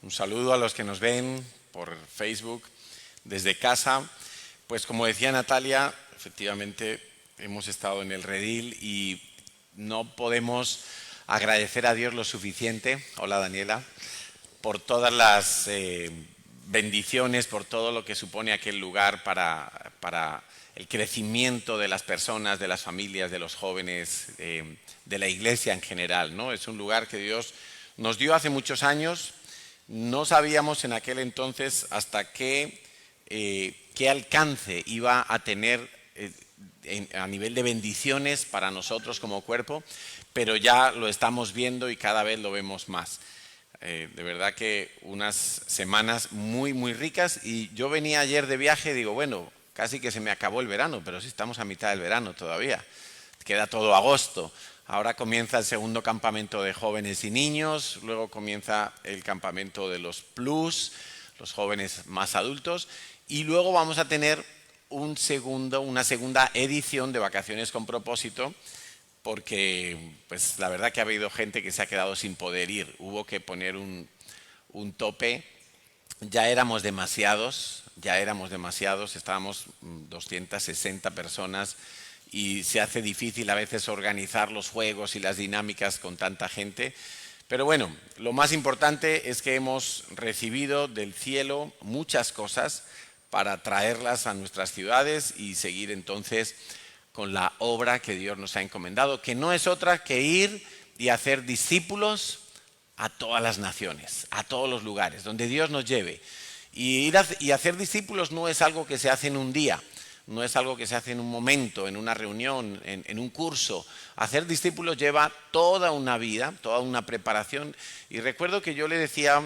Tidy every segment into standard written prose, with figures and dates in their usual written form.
Un saludo a los que nos ven por Facebook desde casa. Pues como decía Natalia, efectivamente hemos estado en el redil y no podemos agradecer a Dios lo suficiente, hola Daniela, por todas las bendiciones, por todo lo que supone aquel lugar para el crecimiento de las personas, de las familias, de los jóvenes, de la iglesia en general, ¿no? Es un lugar que Dios nos dio hace muchos años. No sabíamos en aquel entonces hasta qué alcance iba a tener a nivel de bendiciones para nosotros como cuerpo, pero ya lo estamos viendo y cada vez lo vemos más. De verdad que unas semanas muy, muy ricas, y yo venía ayer de viaje y digo, bueno, casi que se me acabó el verano, pero sí estamos a mitad del verano todavía. Queda todo agosto. Ahora comienza el segundo campamento de jóvenes y niños, luego comienza el campamento de los plus, los jóvenes más adultos, y luego vamos a tener una segunda edición de Vacaciones con Propósito, porque pues la verdad que ha habido gente que se ha quedado sin poder ir. Hubo que poner un tope. Ya éramos demasiados, estábamos 260 personas y se hace difícil a veces organizar los juegos y las dinámicas con tanta gente. Pero bueno, lo más importante es que hemos recibido del cielo muchas cosas para traerlas a nuestras ciudades y seguir entonces con la obra que Dios nos ha encomendado, que no es otra que ir y hacer discípulos a todas las naciones, a todos los lugares, donde Dios nos lleve. Y ir y hacer discípulos no es algo que se hace en un día, no es algo que se hace en un momento, en una reunión, en un curso. Hacer discípulos lleva toda una vida, toda una preparación. Y recuerdo que yo le decía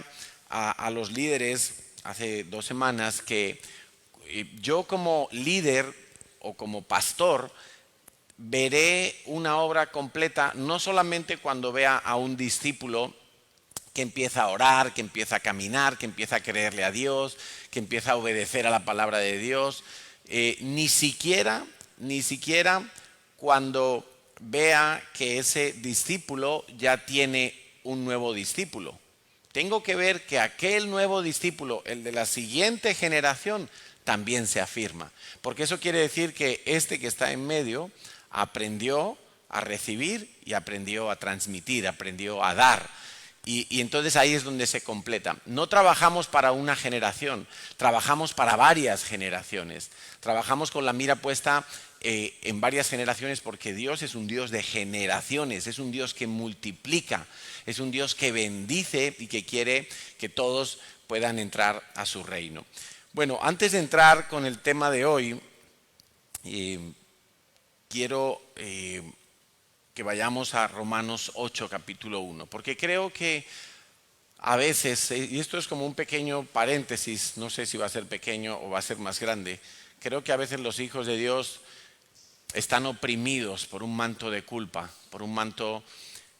a los líderes hace 2 semanas que yo como líder o como pastor veré una obra completa no solamente cuando vea a un discípulo que empieza a orar, que empieza a caminar, que empieza a creerle a Dios, que empieza a obedecer a la palabra de Dios, ni siquiera cuando vea que ese discípulo ya tiene un nuevo discípulo. Tengo que ver que aquel nuevo discípulo, el de la siguiente generación, también se afirma. Porque eso quiere decir que este que está en medio aprendió a recibir y aprendió a transmitir, aprendió a dar. Y entonces ahí es donde se completa. No trabajamos para una generación, trabajamos para varias generaciones. Trabajamos con la mira puesta en varias generaciones, porque Dios es un Dios de generaciones, es un Dios que multiplica, es un Dios que bendice y que quiere que todos puedan entrar a su reino. Bueno, antes de entrar con el tema de hoy, quiero que vayamos a Romanos 8, capítulo 1, porque creo que a veces, y esto es como un pequeño paréntesis, no sé si va a ser pequeño o va a ser más grande, creo que a veces los hijos de Dios están oprimidos por un manto de culpa, por un manto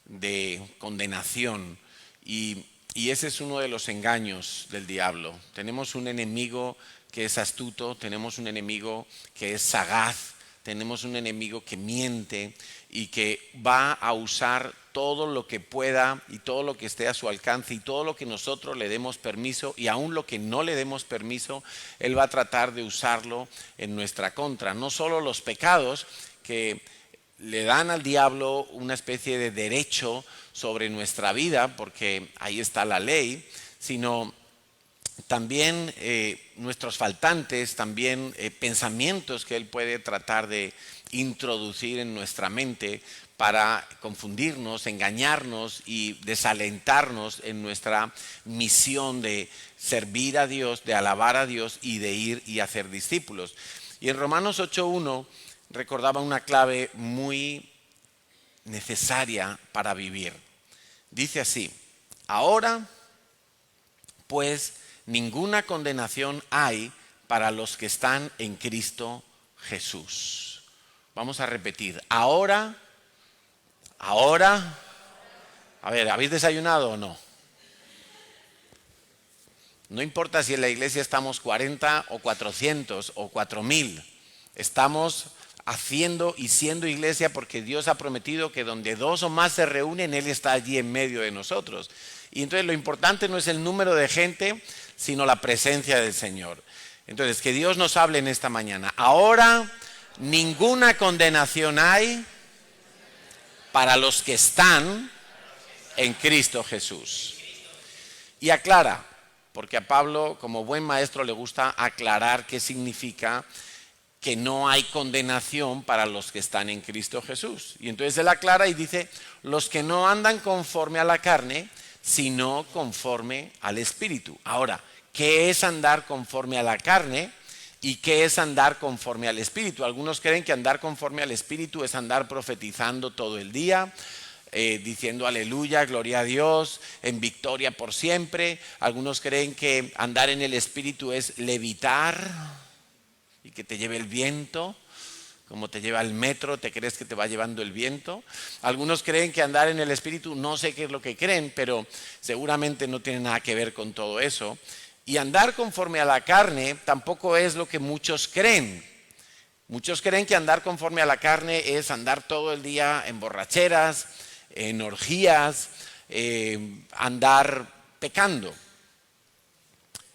de condenación, y ese es uno de los engaños del diablo. Tenemos un enemigo que es astuto, tenemos un enemigo que es sagaz, tenemos un enemigo que miente y que va a usar todo lo que pueda y todo lo que esté a su alcance y todo lo que nosotros le demos permiso, y aún lo que no le demos permiso, él va a tratar de usarlo en nuestra contra. No solo los pecados que le dan al diablo una especie de derecho sobre nuestra vida, porque ahí está la ley, sino también nuestros faltantes, también pensamientos que él puede tratar de introducir en nuestra mente para confundirnos, engañarnos y desalentarnos en nuestra misión de servir a Dios, de alabar a Dios y de ir y hacer discípulos. Y en Romanos 8:1 recordaba una clave muy necesaria para vivir. Dice así: ahora pues ninguna condenación hay para los que están en Cristo Jesús. Vamos a repetir. Ahora. A ver, ¿habéis desayunado o no? No importa si en la iglesia estamos 40 o 400 o 4000. Estamos haciendo y siendo iglesia porque Dios ha prometido que donde 2 o más se reúnen, Él está allí en medio de nosotros. Y entonces lo importante no es el número de gente, sino la presencia del Señor. Entonces, que Dios nos hable en esta mañana. Ahora, ninguna condenación hay para los que están en Cristo Jesús. Y aclara, porque a Pablo, como buen maestro, le gusta aclarar qué significa que no hay condenación para los que están en Cristo Jesús. Y entonces él aclara y dice, los que no andan conforme a la carne, sino conforme al Espíritu. Ahora, ¿qué es andar conforme a la carne y qué es andar conforme al Espíritu? Algunos creen que andar conforme al Espíritu es andar profetizando todo el día, diciendo aleluya, gloria a Dios, en victoria por siempre. Algunos creen que andar en el Espíritu es levitar y que te lleve el viento, como te lleva el metro, te crees que te va llevando el viento. Algunos creen que andar en el Espíritu, no sé qué es lo que creen, pero seguramente no tiene nada que ver con todo eso. Y andar conforme a la carne tampoco es lo que muchos creen. Muchos creen que andar conforme a la carne es andar todo el día en borracheras, en orgías, andar pecando.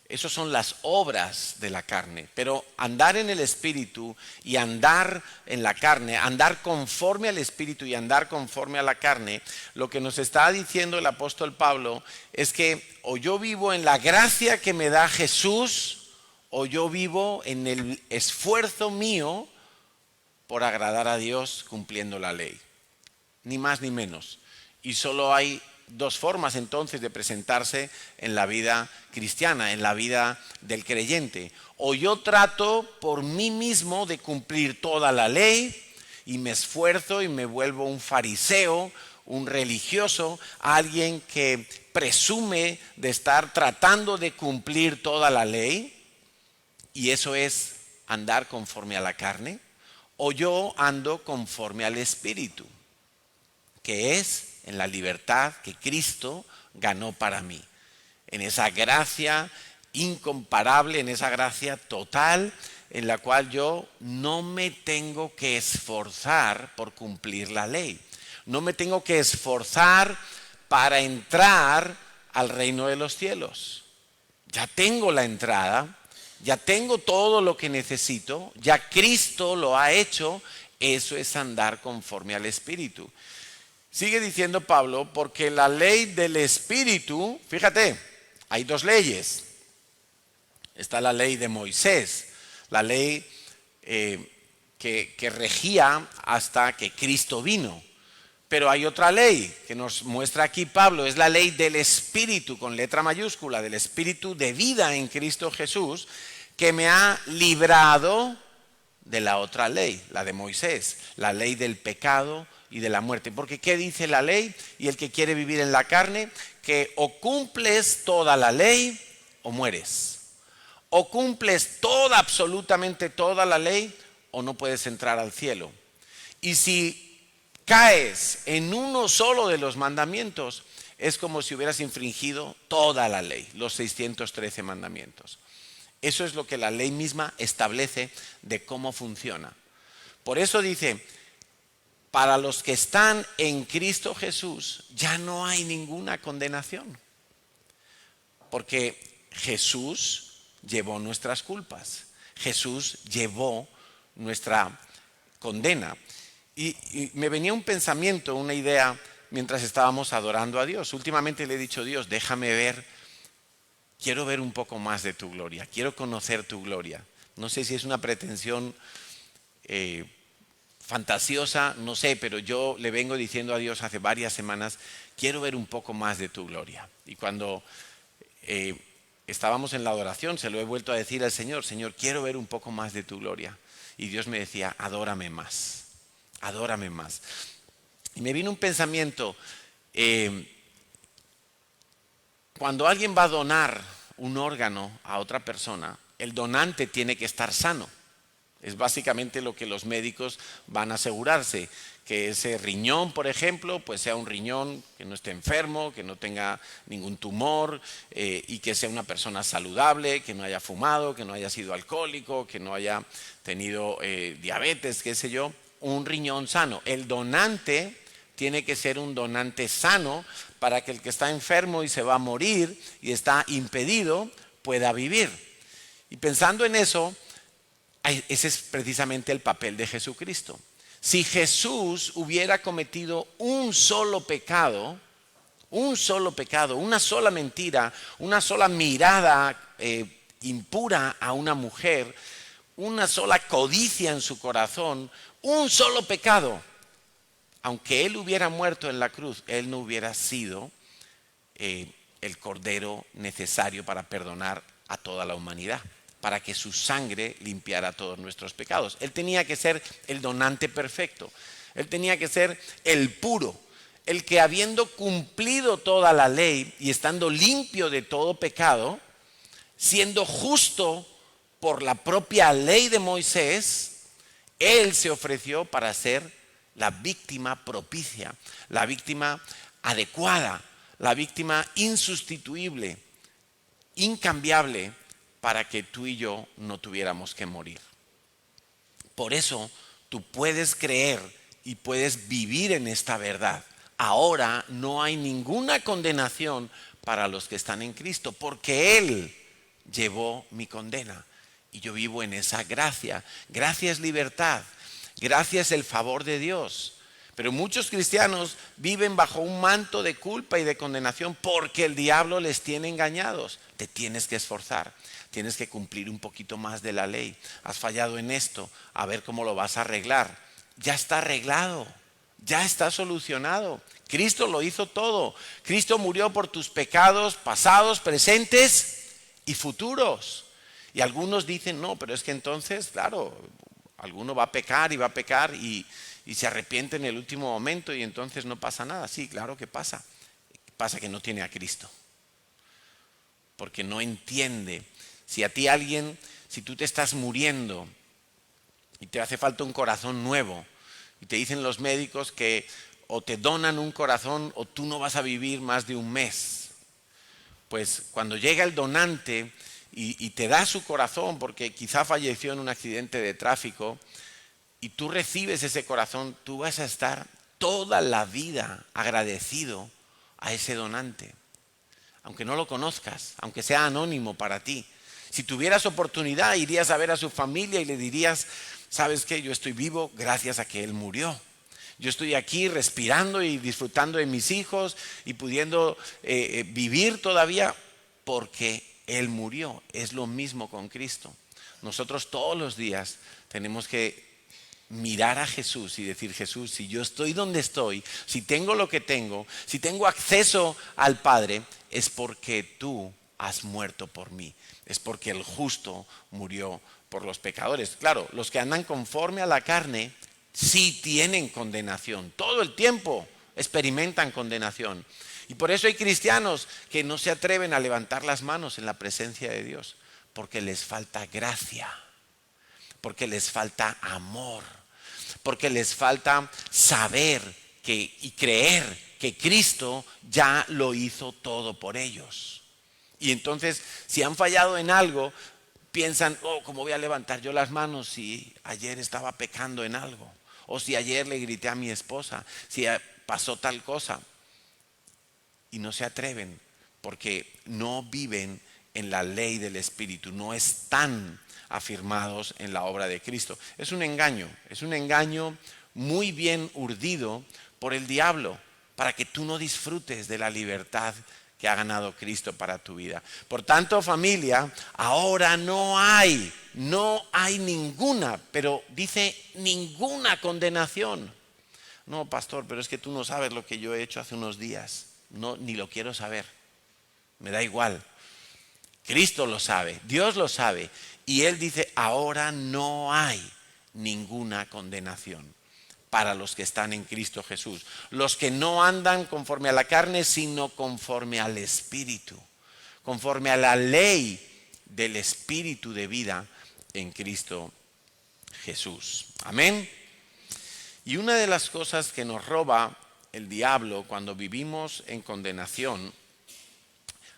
Esas son las obras de la carne, pero andar en el Espíritu y andar en la carne, andar conforme al Espíritu y andar conforme a la carne, lo que nos está diciendo el apóstol Pablo es que o yo vivo en la gracia que me da Jesús, o yo vivo en el esfuerzo mío por agradar a Dios cumpliendo la ley. Ni más ni menos. Y solo hay dos formas entonces de presentarse en la vida cristiana, en la vida del creyente. O yo trato por mí mismo de cumplir toda la ley y me esfuerzo y me vuelvo un fariseo, un religioso, alguien que presume de estar tratando de cumplir toda la ley, y eso es andar conforme a la carne. O yo ando conforme al Espíritu, que es en la libertad que Cristo ganó para mí, en esa gracia incomparable, en esa gracia total, en la cual yo no me tengo que esforzar por cumplir la ley, no me tengo que esforzar para entrar al reino de los cielos. Ya tengo la entrada, ya tengo todo lo que necesito, ya Cristo lo ha hecho. Eso es andar conforme al Espíritu. Sigue diciendo Pablo, porque la ley del Espíritu, fíjate, hay dos leyes. Está la ley de Moisés, la ley que regía hasta que Cristo vino. Pero hay otra ley que nos muestra aquí Pablo, es la ley del Espíritu, con letra mayúscula, del Espíritu de vida en Cristo Jesús, que me ha librado de la otra ley, la de Moisés, la ley del pecado y de la muerte. Porque ¿qué dice la ley? Y el que quiere vivir en la carne, que o cumples toda la ley o mueres. O cumples toda, absolutamente toda la ley, o no puedes entrar al cielo. Y si caes en uno solo de los mandamientos, es como si hubieras infringido toda la ley, los 613 mandamientos. Eso es lo que la ley misma establece de cómo funciona. Por eso dice, para los que están en Cristo Jesús, ya no hay ninguna condenación. Porque Jesús llevó nuestras culpas. Jesús llevó nuestra condena. Y me venía un pensamiento, una idea, mientras estábamos adorando a Dios. Últimamente le he dicho a Dios, déjame ver, quiero ver un poco más de tu gloria, quiero conocer tu gloria. No sé si es una pretensión fantasiosa, no sé, pero yo le vengo diciendo a Dios hace varias semanas, quiero ver un poco más de tu gloria. Y cuando estábamos en la adoración, se lo he vuelto a decir al Señor, Señor, quiero ver un poco más de tu gloria. Y Dios me decía, adórame más, adórame más. Y me vino un pensamiento, cuando alguien va a donar un órgano a otra persona, el donante tiene que estar sano. Es básicamente lo que los médicos van a asegurarse, que ese riñón, por ejemplo, pues sea un riñón que no esté enfermo, que no tenga ningún tumor y que sea una persona saludable, que no haya fumado, que no haya sido alcohólico, que no haya tenido diabetes, qué sé yo, un riñón sano. El donante tiene que ser un donante sano para que el que está enfermo y se va a morir y está impedido pueda vivir. Y pensando en eso, ese es precisamente el papel de Jesucristo. Si Jesús hubiera cometido un solo pecado, una sola mentira, una sola mirada impura a una mujer, una sola codicia en su corazón, un solo pecado, aunque Él hubiera muerto en la cruz, Él no hubiera sido el cordero necesario para perdonar a toda la humanidad, para que su sangre limpiara todos nuestros pecados. Él tenía que ser el donante perfecto, Él tenía que ser el puro, el que habiendo cumplido toda la ley y estando limpio de todo pecado, siendo justo por la propia ley de Moisés, Él se ofreció para ser la víctima propicia, la víctima adecuada, la víctima insustituible, incambiable, para que tú y yo no tuviéramos que morir. Por eso tú puedes creer y puedes vivir en esta verdad. Ahora no hay ninguna condenación para los que están en Cristo, porque Él llevó mi condena y yo vivo en esa gracia. Gracia es libertad, gracia es el favor de Dios. Pero muchos cristianos viven bajo un manto de culpa y de condenación porque el diablo les tiene engañados. Te tienes que esforzar, tienes que cumplir un poquito más de la ley. Has fallado en esto, a ver cómo lo vas a arreglar. Ya está arreglado, ya está solucionado. Cristo lo hizo todo. Cristo murió por tus pecados pasados, presentes y futuros. Y algunos dicen, no, pero es que entonces, claro, alguno va a pecar y se arrepiente en el último momento y entonces no pasa nada. Sí, claro que pasa. Pasa que no tiene a Cristo. Porque no entiende. Si a ti alguien, si tú te estás muriendo y te hace falta un corazón nuevo y te dicen los médicos que o te donan un corazón o tú no vas a vivir más de un mes. Pues cuando llega el donante y te da su corazón porque quizá falleció en un accidente de tráfico y tú recibes ese corazón, tú vas a estar toda la vida agradecido a ese donante. Aunque no lo conozcas, aunque sea anónimo para ti. Si tuvieras oportunidad, irías a ver a su familia y le dirías, ¿sabes qué? Yo estoy vivo gracias a que él murió. Yo estoy aquí respirando y disfrutando de mis hijos y pudiendo vivir todavía porque Él murió. Es lo mismo con Cristo. Nosotros todos los días tenemos que mirar a Jesús y decir, Jesús, si yo estoy donde estoy, si tengo lo que tengo, si tengo acceso al Padre, es porque tú has muerto por mí. Es porque el justo murió por los pecadores. Claro, los que andan conforme a la carne sí tienen condenación, todo el tiempo experimentan condenación. Y por eso hay cristianos que no se atreven a levantar las manos en la presencia de Dios, porque les falta gracia, porque les falta amor, porque les falta saber y creer que Cristo ya lo hizo todo por ellos. Y entonces, si han fallado en algo, piensan, ¿cómo voy a levantar yo las manos si ayer estaba pecando en algo? O si ayer le grité a mi esposa, si pasó tal cosa. Y no se atreven porque no viven en la ley del Espíritu, no están afirmados en la obra de Cristo. Es un engaño muy bien urdido por el diablo para que tú no disfrutes de la libertad que ha ganado Cristo para tu vida. Por tanto, familia, ahora no hay ninguna, pero dice ninguna condenación. No, pastor, pero es que tú no sabes lo que yo he hecho hace unos días. No, ni lo quiero saber. Me da igual. Cristo lo sabe, Dios lo sabe. Y Él dice, ahora no hay ninguna condenación para los que están en Cristo Jesús. Los que no andan conforme a la carne, sino conforme al Espíritu. Conforme a la ley del Espíritu de vida en Cristo Jesús. Amén. Y una de las cosas que nos roba el diablo cuando vivimos en condenación,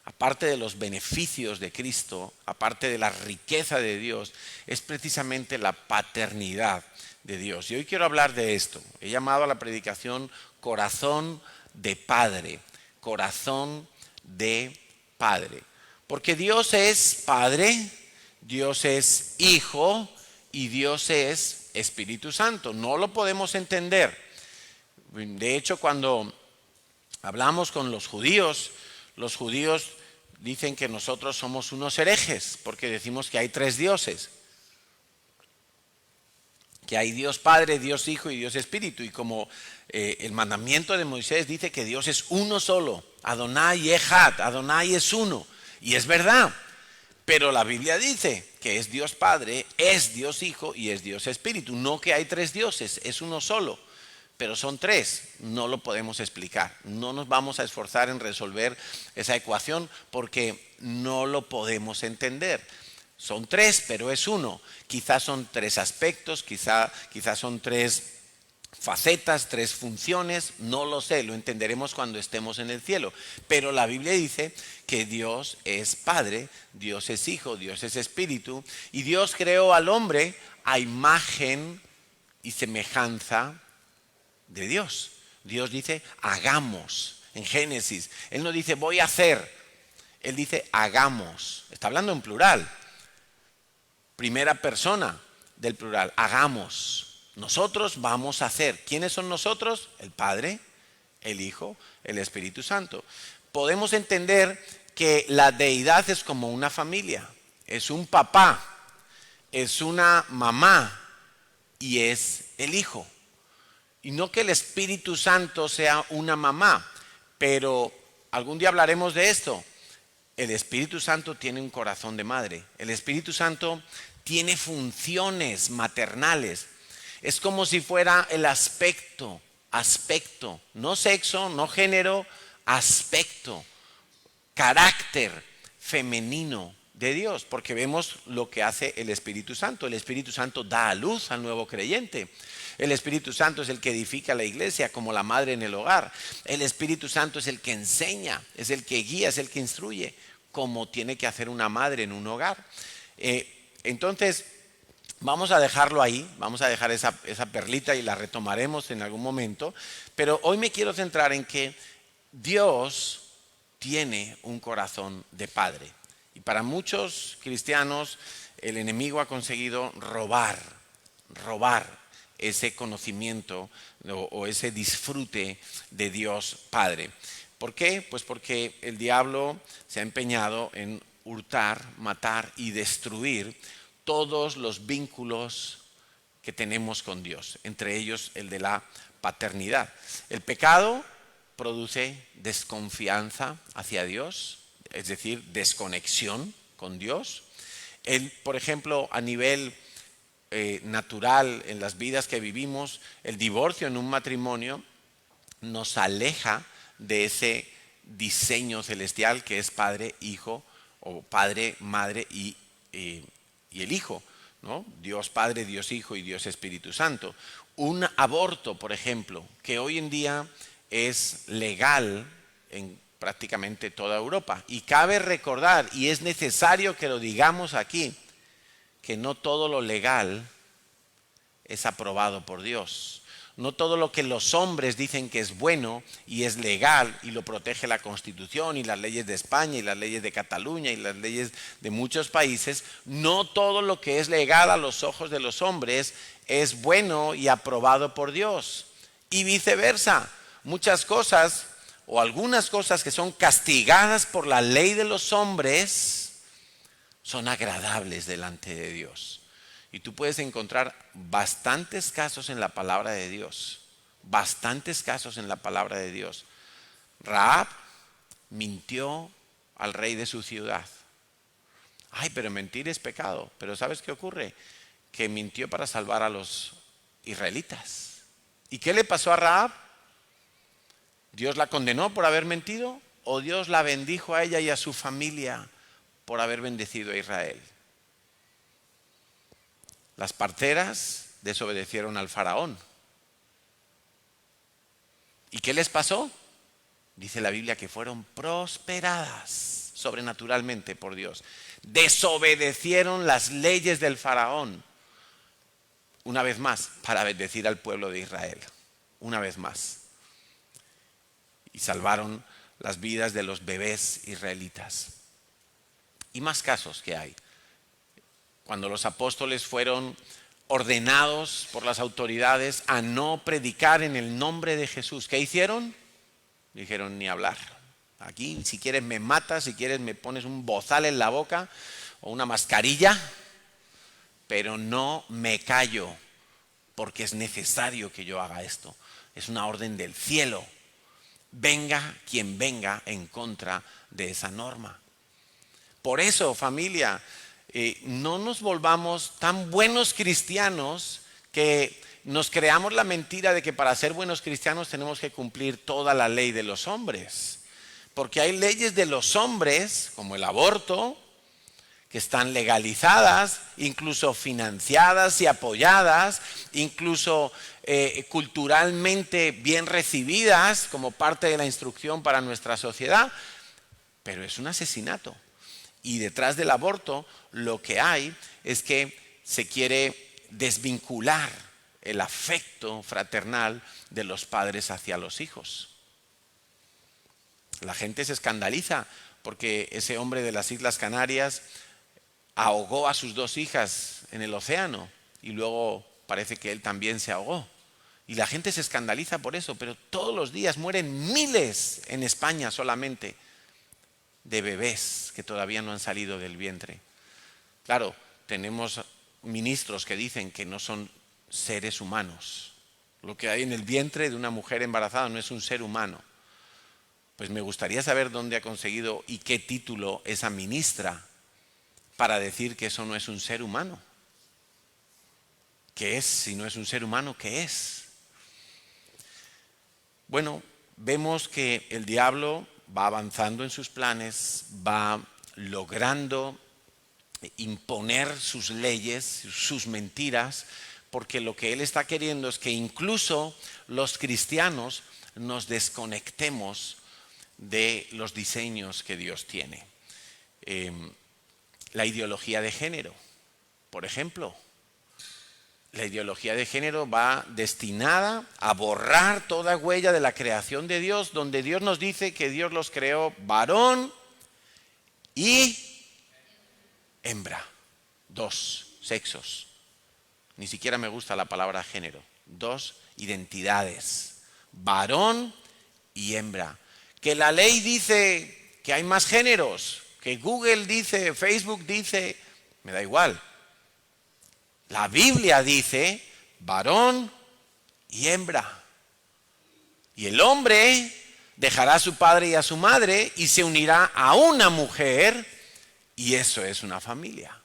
aparte de los beneficios de Cristo, aparte de la riqueza de Dios, es precisamente la paternidad de Dios. Y hoy quiero hablar de esto. He llamado a la predicación Corazón de Padre. corazón de Padre. Porque Dios es Padre, Dios es Hijo y Dios es Espíritu Santo. No lo podemos entender. De hecho, cuando hablamos con los judíos dicen que nosotros somos unos herejes porque decimos que hay tres dioses. Que hay Dios Padre, Dios Hijo y Dios Espíritu. Y como el mandamiento de Moisés dice que Dios es uno solo, Adonai Echad, Adonai es uno. Y es verdad, pero la Biblia dice que es Dios Padre, es Dios Hijo y es Dios Espíritu. No que hay tres dioses, es uno solo, pero son tres. No lo podemos explicar. No nos vamos a esforzar en resolver esa ecuación porque no lo podemos entender. Son tres, pero es uno. Quizás son tres aspectos, quizás son tres facetas, tres funciones, no lo sé, lo entenderemos cuando estemos en el cielo. Pero la Biblia dice que Dios es Padre, Dios es Hijo, Dios es Espíritu, y Dios creó al hombre a imagen y semejanza de Dios. Dios dice, hagamos, en Génesis. Él no dice, voy a hacer. Él dice, hagamos. Está hablando en plural. Primera persona del plural, hagamos. Nosotros vamos a hacer. ¿Quiénes son nosotros? El Padre, el Hijo, el Espíritu Santo. Podemos entender que la deidad es como una familia. Es un papá, es una mamá y es el Hijo. Y no que el Espíritu Santo sea una mamá, pero algún día hablaremos de esto. El Espíritu Santo tiene un corazón de madre. El Espíritu Santo tiene funciones maternales. Es como si fuera el aspecto, no sexo, no género, aspecto, carácter femenino de Dios, porque vemos lo que hace el Espíritu Santo. El Espíritu Santo da a luz al nuevo creyente. El Espíritu Santo es el que edifica la iglesia como la madre en el hogar. El Espíritu Santo es el que enseña, es el que guía, es el que instruye, como tiene que hacer una madre en un hogar. Entonces, vamos a dejarlo ahí, vamos a dejar esa perlita y la retomaremos en algún momento, pero hoy me quiero centrar en que Dios tiene un corazón de padre. Y para muchos cristianos el enemigo ha conseguido robar ese conocimiento o ese disfrute de Dios Padre. ¿Por qué? Pues porque el diablo se ha empeñado en hurtar, matar y destruir todos los vínculos que tenemos con Dios, entre ellos el de la paternidad. El pecado produce desconfianza hacia Dios, es decir, desconexión con Dios. Por ejemplo, a nivel natural en las vidas que vivimos, el divorcio en un matrimonio nos aleja de ese diseño celestial que es Padre, Hijo, o Padre, Madre y el Hijo, ¿no? Dios Padre, Dios Hijo y Dios Espíritu Santo. Un aborto, por ejemplo, que hoy en día es legal en prácticamente toda Europa. Y cabe recordar, y es necesario que lo digamos aquí, que no todo lo legal es aprobado por Dios. No todo lo que los hombres dicen que es bueno y es legal y lo protege la Constitución y las leyes de España y las leyes de Cataluña y las leyes de muchos países, no todo lo que es legal a los ojos de los hombres es bueno y aprobado por Dios. Y viceversa, muchas cosas o algunas cosas que son castigadas por la ley de los hombres son agradables delante de Dios. Y tú puedes encontrar bastantes casos en la palabra de Dios. Bastantes casos en la palabra de Dios. Rahab mintió al rey de su ciudad. Ay, pero mentir es pecado. Pero ¿sabes qué ocurre? Que mintió para salvar a los israelitas. ¿Y qué le pasó a Rahab? ¿Dios la condenó por haber mentido? ¿O Dios la bendijo a ella y a su familia por haber bendecido a Israel? Las parteras desobedecieron al faraón. ¿Y qué les pasó? Dice la Biblia que fueron prosperadas sobrenaturalmente por Dios. Desobedecieron las leyes del faraón. Una vez más, para bendecir al pueblo de Israel. Una vez más. Y salvaron las vidas de los bebés israelitas. Y más casos que hay. Cuando los apóstoles fueron ordenados por las autoridades a no predicar en el nombre de Jesús, ¿qué hicieron? Dijeron, ni hablar. Aquí, si quieres me matas, si quieres me pones un bozal en la boca o una mascarilla, pero no me callo, porque es necesario que yo haga esto. Es una orden del cielo. Venga quien venga en contra de esa norma. Por eso, familia, no nos volvamos tan buenos cristianos que nos creamos la mentira de que para ser buenos cristianos tenemos que cumplir toda la ley de los hombres. Porque hay leyes de los hombres, como el aborto, que están legalizadas, incluso financiadas y apoyadas, incluso culturalmente bien recibidas como parte de la instrucción para nuestra sociedad, pero es un asesinato. Y detrás del aborto lo que hay es que se quiere desvincular el afecto fraternal de los padres hacia los hijos. La gente se escandaliza porque ese hombre de las Islas Canarias ahogó a sus 2 hijas en el océano y luego parece que él también se ahogó. Y la gente se escandaliza por eso, pero todos los días mueren miles en España solamente de bebés que todavía no han salido del vientre. Claro, tenemos ministros que dicen que no son seres humanos. Lo que hay en el vientre de una mujer embarazada no es un ser humano. Pues me gustaría saber dónde ha conseguido y qué título esa ministra para decir que eso no es un ser humano. ¿Qué es? Si no es un ser humano, ¿qué es? Bueno, vemos que el diablo va avanzando en sus planes, va logrando imponer sus leyes, sus mentiras, porque lo que él está queriendo es que incluso los cristianos nos desconectemos de los diseños que Dios tiene. La ideología de género, por ejemplo. La ideología de género va destinada a borrar toda huella de la creación de Dios, donde Dios nos dice que Dios los creó varón y hembra. 2 sexos. Ni siquiera me gusta la palabra género. 2 identidades. Varón y hembra. Que la ley dice que hay más géneros, que Google dice, Facebook dice, me da igual. La Biblia dice varón y hembra. Y el hombre dejará a su padre y a su madre y se unirá a una mujer, y eso es una familia.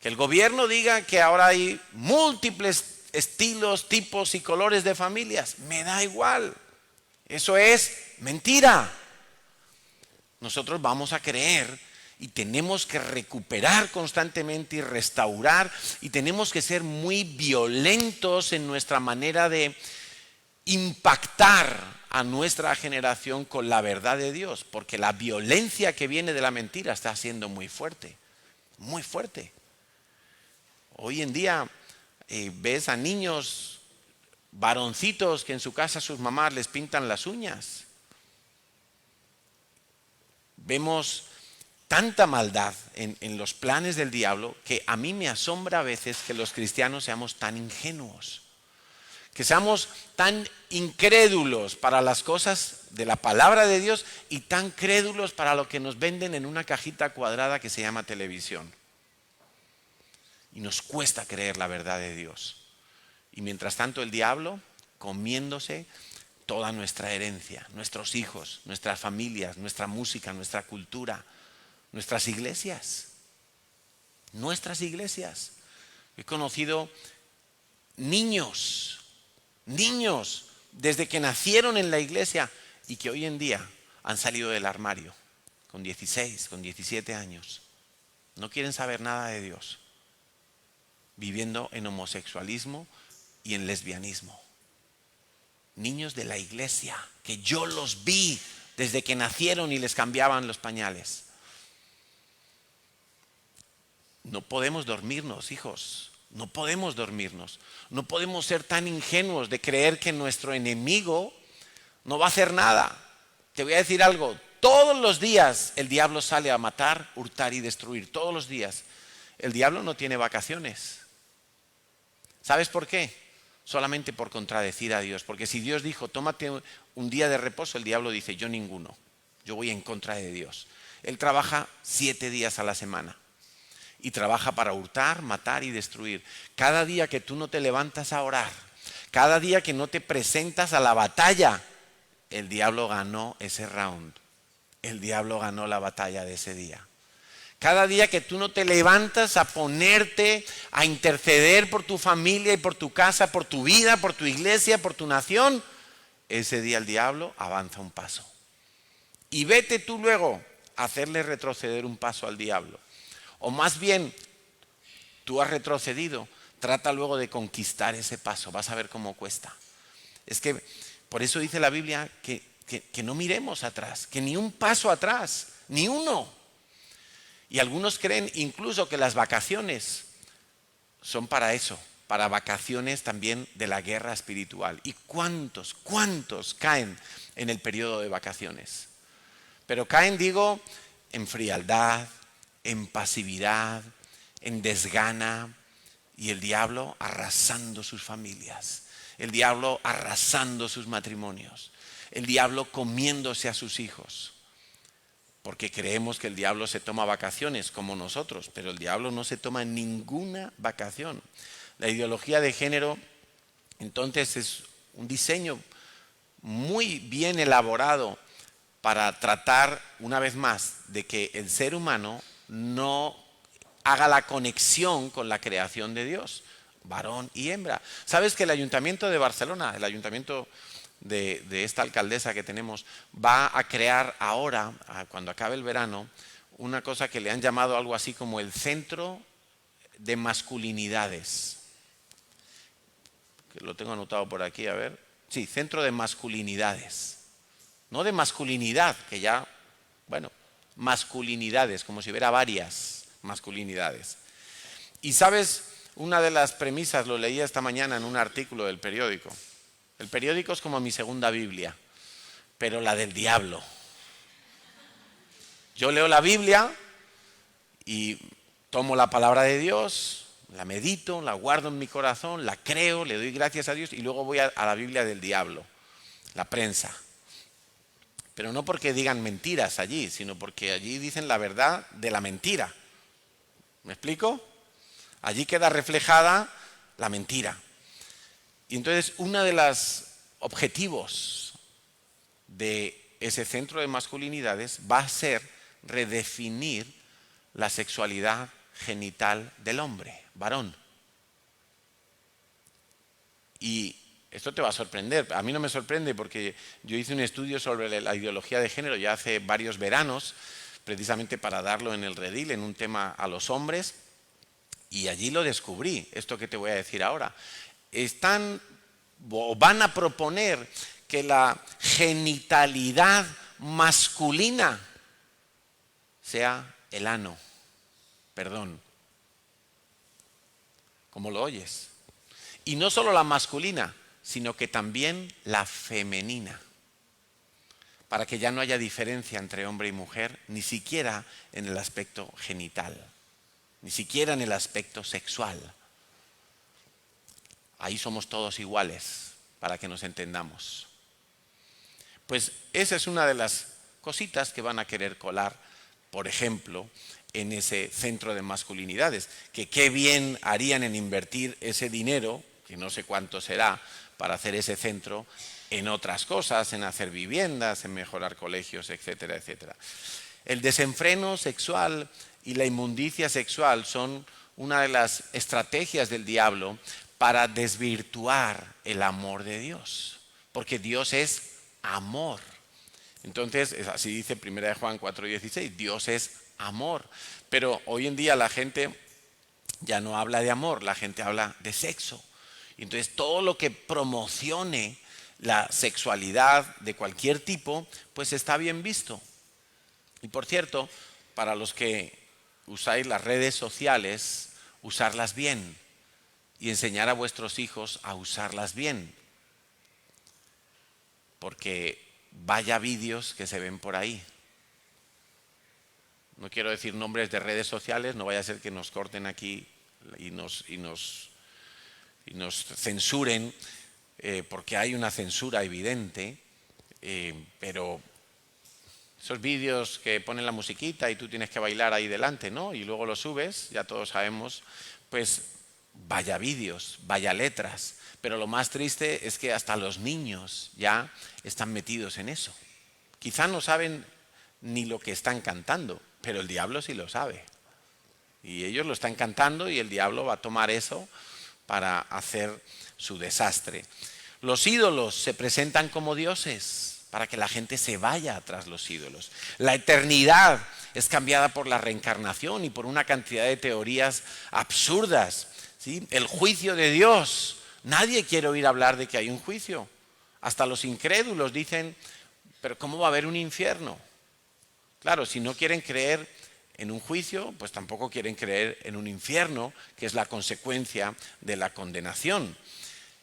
Que el gobierno diga que ahora hay múltiples estilos, tipos y colores de familias, me da igual. Eso es mentira. Nosotros vamos a creer y tenemos que recuperar constantemente y restaurar, y tenemos que ser muy violentos en nuestra manera de impactar a nuestra generación con la verdad de Dios, porque la violencia que viene de la mentira está siendo muy fuerte, muy fuerte. Hoy en día ves a niños varoncitos que en su casa sus mamás les pintan las uñas. Vemos tanta maldad en los planes del diablo que a mí me asombra a veces que los cristianos seamos tan ingenuos, que seamos tan incrédulos para las cosas de la palabra de Dios y tan crédulos para lo que nos venden en una cajita cuadrada que se llama televisión. Y nos cuesta creer la verdad de Dios. Y mientras tanto el diablo comiéndose toda nuestra herencia, nuestros hijos, nuestras familias, nuestra música, nuestra cultura, nuestras iglesias. Nuestras iglesias. He conocido niños desde que nacieron en la iglesia y que hoy en día han salido del armario con 16, con 17 años. No quieren saber nada de Dios, viviendo en homosexualismo y en lesbianismo. Niños de la iglesia que yo los vi desde que nacieron y les cambiaban los pañales. No podemos dormirnos, hijos. No podemos dormirnos. No podemos ser tan ingenuos de creer que nuestro enemigo no va a hacer nada. Te voy a decir algo, todos los días el diablo sale a matar, hurtar y destruir, todos los días. El diablo no tiene vacaciones. ¿Sabes por qué? Solamente por contradecir a Dios. Porque si Dios dijo, tómate un día de reposo, el diablo dice, yo ninguno. Yo voy en contra de Dios. Él trabaja 7 días a la semana. Y trabaja para hurtar, matar y destruir. Cada día que tú no te levantas a orar, cada día que no te presentas a la batalla, el diablo ganó ese round. El diablo ganó la batalla de ese día. Cada día que tú no te levantas a ponerte, a interceder por tu familia y por tu casa, por tu vida, por tu iglesia, por tu nación, ese día el diablo avanza un paso. Y vete tú luego a hacerle retroceder un paso al diablo. O más bien, tú has retrocedido, trata luego de conquistar ese paso, vas a ver cómo cuesta. Es que por eso dice la Biblia que no miremos atrás, que ni un paso atrás, ni uno. Y algunos creen incluso que las vacaciones son para eso, para vacaciones también de la guerra espiritual. ¿Y cuántos caen en el periodo de vacaciones? Pero caen, digo, en frialdad, en pasividad, en desgana, y el diablo arrasando sus familias, el diablo arrasando sus matrimonios, el diablo comiéndose a sus hijos. Porque creemos que el diablo se toma vacaciones como nosotros, pero el diablo no se toma ninguna vacación. La ideología de género, entonces, es un diseño muy bien elaborado para tratar, una vez más, de que el ser humano no haga la conexión con la creación de Dios, varón y hembra. ¿Sabes que el Ayuntamiento de Barcelona, el Ayuntamiento de esta alcaldesa que tenemos, va a crear ahora, cuando acabe el verano, una cosa que le han llamado algo así como el Centro de Masculinidades? Que lo tengo anotado por aquí, a ver. Sí, Centro de Masculinidades. No de masculinidad, que ya, bueno, masculinidades, como si hubiera varias masculinidades. Y sabes, una de las premisas, lo leía esta mañana en un artículo del periódico. El periódico es como mi segunda Biblia, pero la del diablo. Yo leo la Biblia y tomo la palabra de Dios, la medito, la guardo en mi corazón, la creo, le doy gracias a Dios y luego voy a la Biblia del diablo, la prensa. Pero no porque digan mentiras allí, sino porque allí dicen la verdad de la mentira. ¿Me explico? Allí queda reflejada la mentira. Y entonces uno de los objetivos de ese centro de masculinidades va a ser redefinir la sexualidad genital del hombre, varón. Y esto te va a sorprender. A mí no me sorprende porque yo hice un estudio sobre la ideología de género ya hace varios veranos, precisamente para darlo en el redil, en un tema a los hombres, y allí lo descubrí, esto que te voy a decir ahora. Van a proponer que la genitalidad masculina sea el ano. Perdón. ¿Cómo lo oyes? Y no solo la masculina, sino que también la femenina. Para que ya no haya diferencia entre hombre y mujer, ni siquiera en el aspecto genital, ni siquiera en el aspecto sexual. Ahí somos todos iguales, para que nos entendamos. Pues esa es una de las cositas que van a querer colar, por ejemplo, en ese centro de masculinidades. Que qué bien harían en invertir ese dinero, que no sé cuánto será, para hacer ese centro en otras cosas, en hacer viviendas, en mejorar colegios, etcétera, etcétera. El desenfreno sexual y la inmundicia sexual son una de las estrategias del diablo para desvirtuar el amor de Dios, porque Dios es amor. Entonces, así dice 1 Juan 4:16, Dios es amor. Pero hoy en día la gente ya no habla de amor, la gente habla de sexo. Y entonces todo lo que promocione la sexualidad de cualquier tipo, pues está bien visto. Y por cierto, para los que usáis las redes sociales, usarlas bien y enseñar a vuestros hijos a usarlas bien. Porque vaya vídeos que se ven por ahí. No quiero decir nombres de redes sociales, no vaya a ser que nos corten aquí y nos censuren, porque hay una censura evidente, pero esos vídeos que ponen la musiquita y tú tienes que bailar ahí delante, ¿no? Y luego lo subes, ya todos sabemos, pues vaya vídeos, vaya letras. Pero lo más triste es que hasta los niños ya están metidos en eso. Quizá no saben ni lo que están cantando, pero el diablo sí lo sabe. Y ellos lo están cantando y el diablo va a tomar eso para hacer su desastre. Los ídolos se presentan como dioses para que la gente se vaya tras los ídolos. La eternidad es cambiada por la reencarnación y por una cantidad de teorías absurdas, ¿sí? El juicio de Dios. Nadie quiere oír hablar de que hay un juicio. Hasta los incrédulos dicen, pero ¿cómo va a haber un infierno? Claro, si no quieren creer en un juicio, pues tampoco quieren creer en un infierno, que es la consecuencia de la condenación.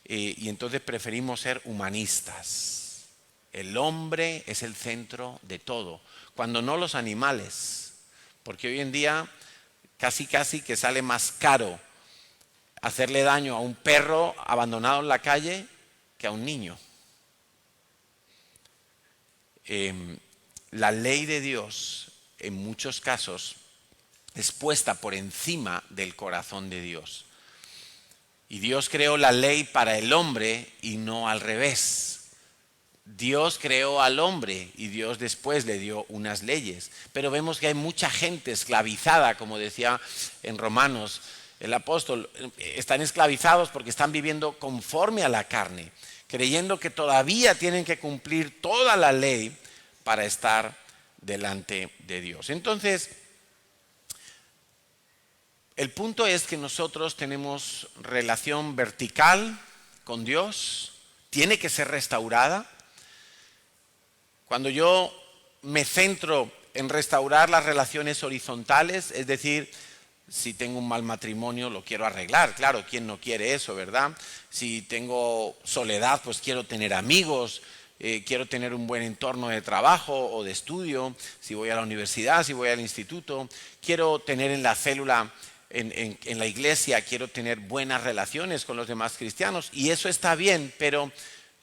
Y entonces preferimos ser humanistas. El hombre es el centro de todo, cuando no los animales, porque hoy en día casi que sale más caro hacerle daño a un perro abandonado en la calle que a un niño. La ley de Dios, en muchos casos, es puesta por encima del corazón de Dios. Y Dios creó la ley para el hombre y no al revés. Dios creó al hombre y Dios después le dio unas leyes. Pero vemos que hay mucha gente esclavizada, como decía en Romanos el apóstol. Están esclavizados porque están viviendo conforme a la carne, creyendo que todavía tienen que cumplir toda la ley para estar delante de Dios. Entonces, el punto es que nosotros tenemos relación vertical con Dios, tiene que ser restaurada. Cuando yo me centro en restaurar las relaciones horizontales, es decir, si tengo un mal matrimonio lo quiero arreglar, claro, ¿quién no quiere eso, verdad? Si tengo soledad, pues quiero tener amigos, quiero tener un buen entorno de trabajo o de estudio, si voy a la universidad, si voy al instituto, quiero tener en la célula, en la iglesia, quiero tener buenas relaciones con los demás cristianos, y eso está bien, pero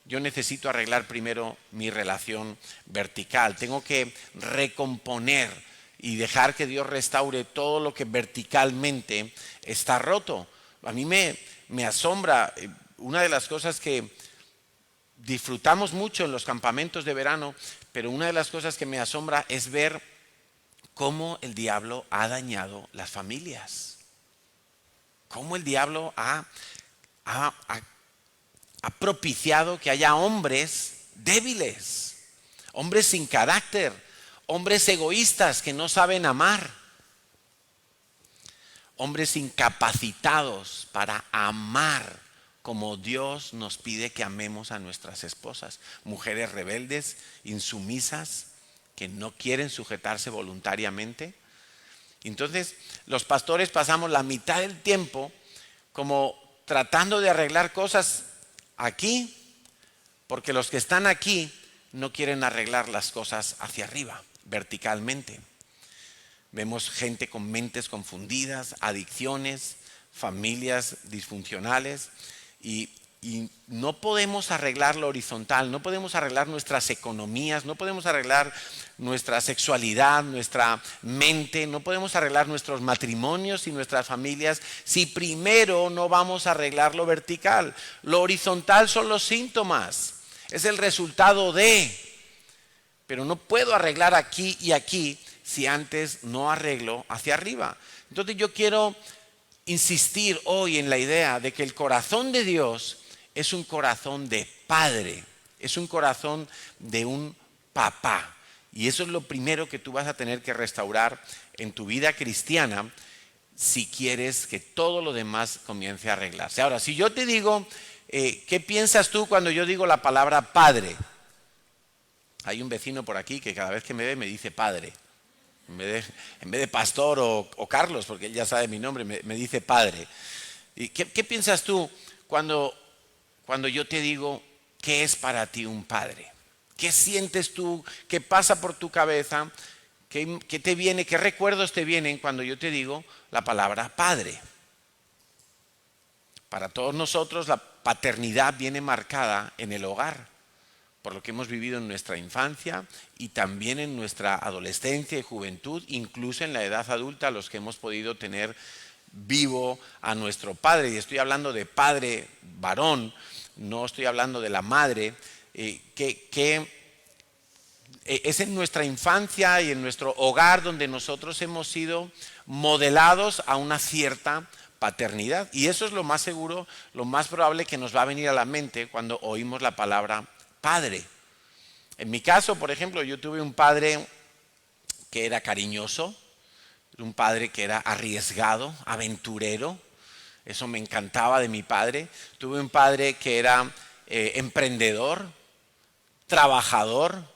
yo necesito arreglar primero mi relación vertical. Tengo que recomponer y dejar que Dios restaure todo lo que verticalmente está roto. A mí me asombra, una de las cosas que disfrutamos mucho en los campamentos de verano, pero una de las cosas que me asombra es ver cómo el diablo ha dañado las familias. Cómo el diablo ha propiciado que haya hombres débiles, hombres sin carácter, hombres egoístas que no saben amar, hombres incapacitados para amar como Dios nos pide que amemos a nuestras esposas, mujeres rebeldes, insumisas, que no quieren sujetarse voluntariamente. Entonces, los pastores pasamos la mitad del tiempo como tratando de arreglar cosas aquí, porque los que están aquí no quieren arreglar las cosas hacia arriba, verticalmente. Vemos gente con mentes confundidas, adicciones, familias disfuncionales y no podemos arreglar lo horizontal, no podemos arreglar nuestras economías, no podemos arreglar nuestra sexualidad, nuestra mente, no podemos arreglar nuestros matrimonios y nuestras familias si primero no vamos a arreglar lo vertical. Lo horizontal son los síntomas, es el resultado de, pero no puedo arreglar aquí y aquí si antes no arreglo hacia arriba. Entonces yo quiero insistir hoy en la idea de que el corazón de Dios es un corazón de padre, es un corazón de un papá. Y eso es lo primero que tú vas a tener que restaurar en tu vida cristiana si quieres que todo lo demás comience a arreglarse. Ahora, si yo te digo, ¿qué piensas tú cuando yo digo la palabra padre? Hay un vecino por aquí que cada vez que me ve me dice padre. En vez de pastor o Carlos, porque él ya sabe mi nombre, me dice padre. ¿Y qué piensas tú cuando yo te digo qué es para ti un padre? ¿Qué sientes tú? ¿Qué pasa por tu cabeza? ¿Qué te viene? ¿Qué recuerdos te vienen cuando yo te digo la palabra padre? Para todos nosotros la paternidad viene marcada en el hogar, por lo que hemos vivido en nuestra infancia y también en nuestra adolescencia y juventud, incluso en la edad adulta, los que hemos podido tener vivo a nuestro padre. Y estoy hablando de padre varón, no estoy hablando de la madre, que es en nuestra infancia y en nuestro hogar donde nosotros hemos sido modelados a una cierta paternidad. Y eso es lo más seguro, lo más probable que nos va a venir a la mente cuando oímos la palabra padre. En mi caso, por ejemplo, yo tuve un padre que era cariñoso, un padre que era arriesgado, aventurero. Eso me encantaba de mi padre. Tuve un padre que era emprendedor, trabajador.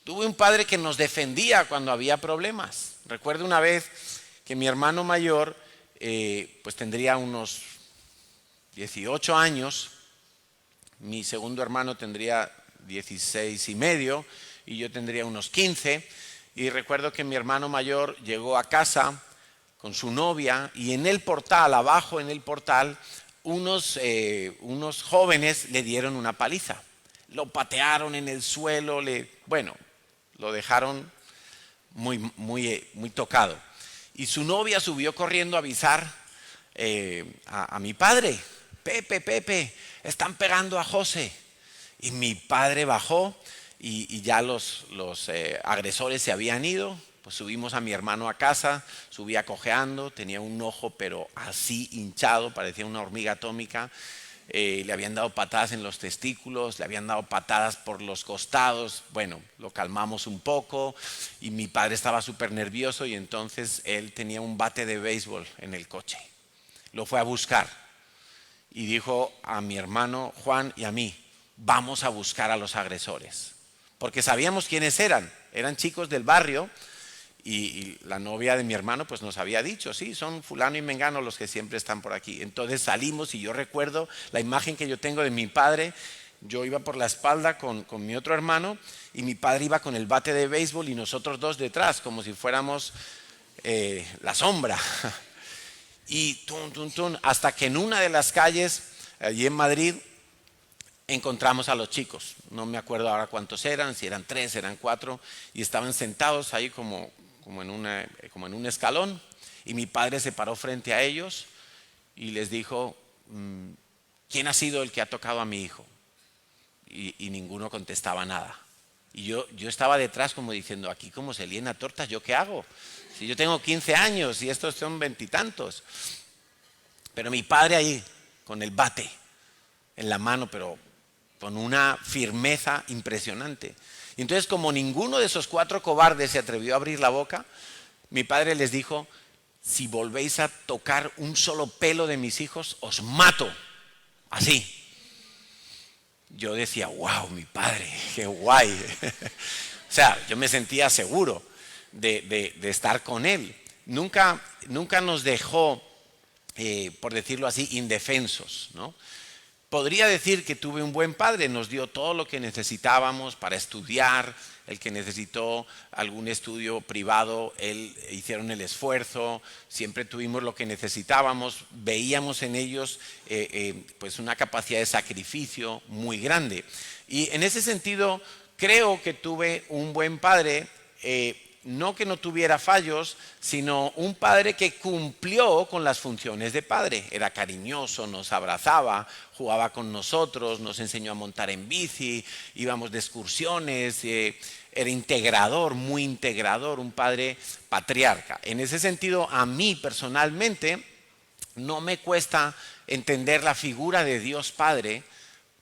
Tuve un padre que nos defendía cuando había problemas. Recuerdo una vez que mi hermano mayor pues tendría unos 18 años, mi segundo hermano tendría 16 y medio y yo tendría unos 15. Y recuerdo que mi hermano mayor llegó a casa con su novia y en el portal, abajo en el portal, unos jóvenes le dieron una paliza. Lo patearon en el suelo, lo dejaron muy tocado. Y su novia subió corriendo a avisar a mi padre. Pepe, están pegando a José. Y mi padre bajó y ya los agresores se habían ido. Pues subimos a mi hermano a casa, subía cojeando, tenía un ojo pero así hinchado, parecía una hormiga atómica. Le habían dado patadas en los testículos, le habían dado patadas por los costados. Bueno, lo calmamos un poco y mi padre estaba súper nervioso y entonces él tenía un bate de béisbol en el coche. Lo fue a buscar y dijo a mi hermano Juan y a mí, vamos a buscar a los agresores. Porque sabíamos quiénes eran chicos del barrio. Y la novia de mi hermano pues nos había dicho, sí, son fulano y mengano los que siempre están por aquí. Entonces salimos y yo recuerdo la imagen que yo tengo de mi padre. Yo iba por la espalda con mi otro hermano y mi padre iba con el bate de béisbol y nosotros dos detrás, como si fuéramos la sombra. Y hasta que en una de las calles, allí en Madrid, encontramos a los chicos. No me acuerdo ahora cuántos eran, si eran 3, eran 4, y estaban sentados ahí como en un escalón, y mi padre se paró frente a ellos y les dijo, ¿quién ha sido el que ha tocado a mi hijo? Y ninguno contestaba nada. Y yo estaba detrás como diciendo, aquí como se líen a tortas, ¿yo qué hago? Si yo tengo 15 años y estos son 20 y tantos. Pero mi padre ahí, con el bate en la mano, pero con una firmeza impresionante. Y entonces, como ninguno de esos 4 cobardes se atrevió a abrir la boca, mi padre les dijo, si volvéis a tocar un solo pelo de mis hijos, os mato. Así. Yo decía, wow, mi padre, qué guay. O sea, yo me sentía seguro de estar con él. Nunca nos dejó, por decirlo así, indefensos, ¿no? Podría decir que tuve un buen padre, nos dio todo lo que necesitábamos para estudiar, el que necesitó algún estudio privado, hicieron el esfuerzo, siempre tuvimos lo que necesitábamos, veíamos en ellos pues una capacidad de sacrificio muy grande. Y en ese sentido creo que tuve un buen padre, no que no tuviera fallos, sino un padre que cumplió con las funciones de padre. Era cariñoso, nos abrazaba, jugaba con nosotros, nos enseñó a montar en bici, íbamos de excursiones, era integrador, muy integrador, un padre patriarca. En ese sentido, a mí personalmente no me cuesta entender la figura de Dios Padre,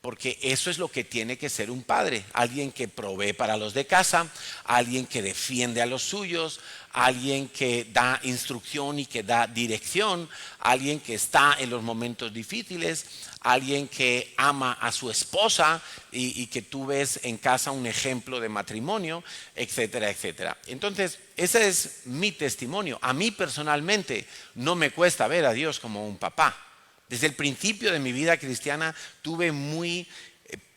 porque eso es lo que tiene que ser un padre, alguien que provee para los de casa, alguien que defiende a los suyos, alguien que da instrucción y que da dirección, alguien que está en los momentos difíciles, alguien que ama a su esposa y que tú ves en casa un ejemplo de matrimonio, etcétera, etcétera. Entonces, ese es mi testimonio. A mí personalmente no me cuesta ver a Dios como un papá. Desde el principio de mi vida cristiana tuve muy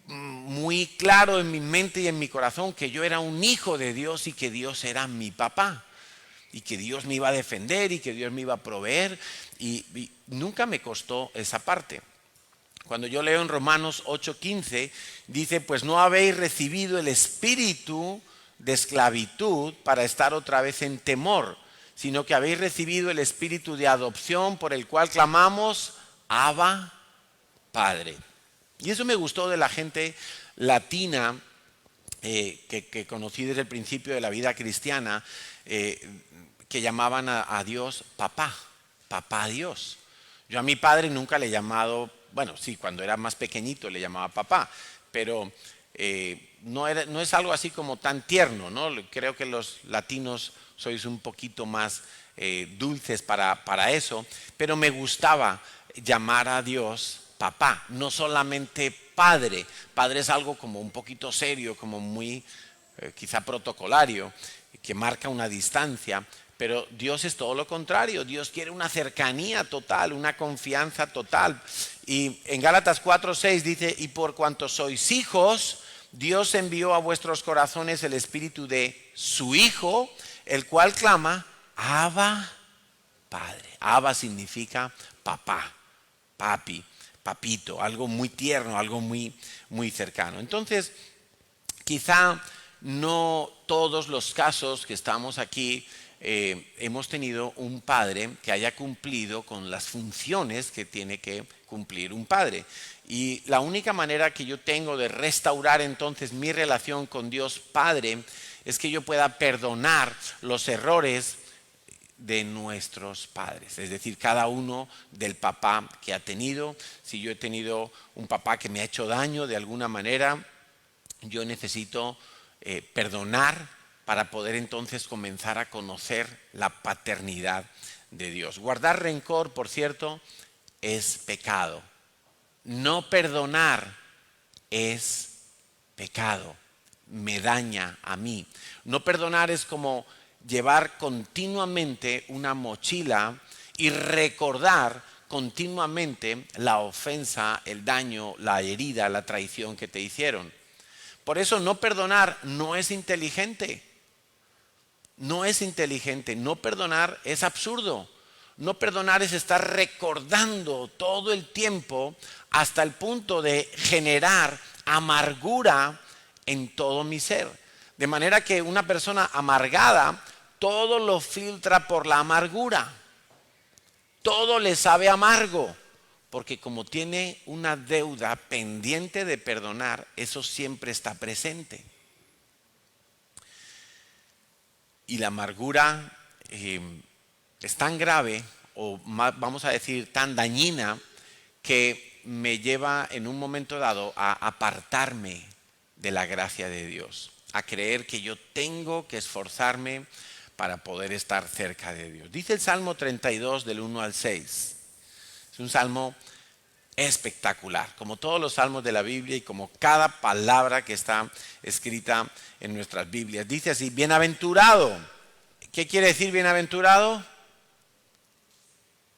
muy claro en mi mente y en mi corazón que yo era un hijo de Dios y que Dios era mi papá. Y que Dios me iba a defender y que Dios me iba a proveer. Y nunca me costó esa parte. Cuando yo leo en Romanos 8:15, dice, pues no habéis recibido el espíritu de esclavitud para estar otra vez en temor, sino que habéis recibido el espíritu de adopción por el cual clamamos, Abba, Padre. Y eso me gustó de la gente latina que conocí desde el principio de la vida cristiana, que llamaban a Dios papá, papá Dios. Yo a mi padre nunca le he llamado, bueno, sí, cuando era más pequeñito le llamaba papá, pero no es algo así como tan tierno, ¿no? Creo que los latinos sois un poquito más dulces para eso, pero me gustaba llamar a Dios papá, no solamente padre. Padre es algo como un poquito serio, como muy quizá protocolario, que marca una distancia, pero Dios es todo lo contrario. Dios quiere una cercanía total, una confianza total. Y en Gálatas 4:6 dice, y por cuanto sois hijos, Dios envió a vuestros corazones el espíritu de su Hijo, el cual clama, Abba, Padre. Abba significa papá, papi, papito, algo muy tierno, algo muy, muy cercano. Entonces, quizá no todos los casos que estamos aquí hemos tenido un padre que haya cumplido con las funciones que tiene que cumplir un padre. Y la única manera que yo tengo de restaurar entonces mi relación con Dios Padre es que yo pueda perdonar los errores de nuestros padres, es decir, cada uno del papá que ha tenido. Si yo he tenido un papá que me ha hecho daño de alguna manera, yo necesito perdonar para poder entonces comenzar a conocer la paternidad de Dios. Guardar rencor, por cierto, es pecado. No perdonar es pecado, me daña a mí. No perdonar es como llevar continuamente una mochila y recordar continuamente la ofensa, el daño, la herida, la traición que te hicieron. Por eso no perdonar no es inteligente. No es inteligente. No perdonar es absurdo. No perdonar es estar recordando todo el tiempo hasta el punto de generar amargura en todo mi ser. De manera que una persona amargada todo lo filtra por la amargura. Todo le sabe amargo. Porque como tiene una deuda pendiente de perdonar, eso siempre está presente. Y la amargura es tan grave, o vamos a decir tan dañina, que me lleva en un momento dado a apartarme de la gracia de Dios, a creer que yo tengo que esforzarme para poder estar cerca de Dios. Dice el Salmo 32 del 1 al 6. Es un salmo espectacular, como todos los salmos de la Biblia y como cada palabra que está escrita en nuestras Biblias. Dice así, bienaventurado. ¿Qué quiere decir bienaventurado?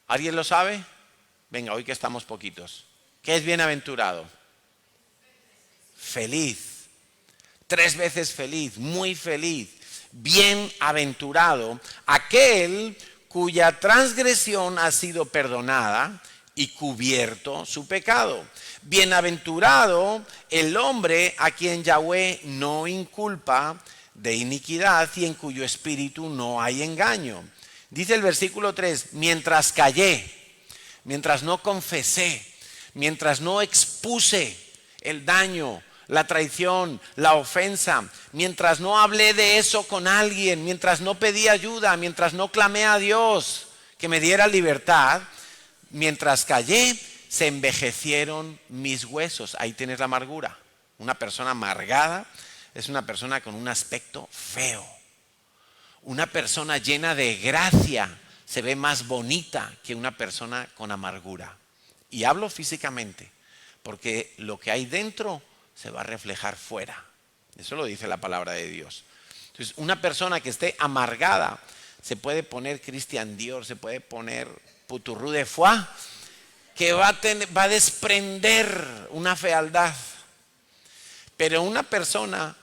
¿Alguien lo sabe? Venga, hoy que estamos poquitos. ¿Qué es bienaventurado? Feliz. 3 veces feliz, muy feliz. Bienaventurado aquel cuya transgresión ha sido perdonada y cubierto su pecado. Bienaventurado el hombre a quien Yahweh no inculpa de iniquidad y en cuyo espíritu no hay engaño. Dice el versículo 3, mientras callé, mientras no confesé, mientras no expuse el daño, la traición, la ofensa, mientras no hablé de eso con alguien, mientras no pedí ayuda, mientras no clamé a Dios que me diera libertad, mientras callé, se envejecieron mis huesos. Ahí tienes la amargura. Una persona amargada es una persona con un aspecto feo. Una persona llena de gracia se ve más bonita que una persona con amargura. Y hablo físicamente, porque lo que hay dentro se va a reflejar fuera. Eso lo dice la palabra de Dios. Entonces, una persona que esté amargada se puede poner Christian Dior, se puede poner Puturru de Foix, que va a desprender una fealdad. Pero una persona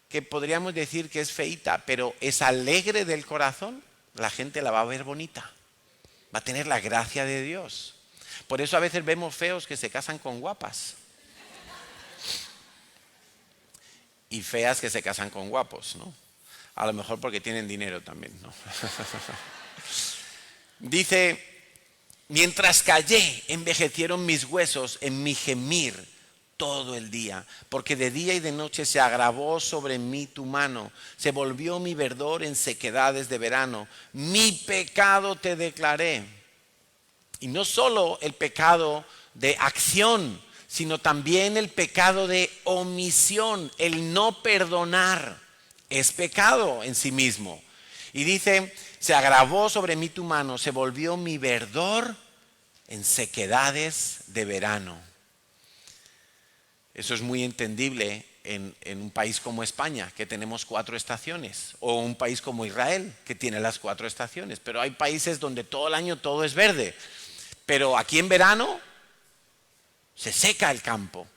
que podríamos decir que es feíta, pero es alegre del corazón, la gente la va a ver bonita. Va a tener la gracia de Dios. Por eso a veces vemos feos que se casan con guapas. Y feas que se casan con guapos, ¿no? A lo mejor porque tienen dinero también, ¿no? Dice, mientras callé, envejecieron mis huesos en mi gemir todo el día, porque de día y de noche se agravó sobre mí tu mano, se volvió mi verdor en sequedades de verano. Mi pecado te declaré. Y no solo el pecado de acción, sino también el pecado de omisión, el no perdonar. Es pecado en sí mismo. Y dice, se agravó sobre mí tu mano, se volvió mi verdor en sequedades de verano. Eso es muy entendible en un país como España, que tenemos 4 estaciones, o un país como Israel, que tiene las 4 estaciones. Pero hay países donde todo el año todo es verde. Pero aquí en verano se seca el campo.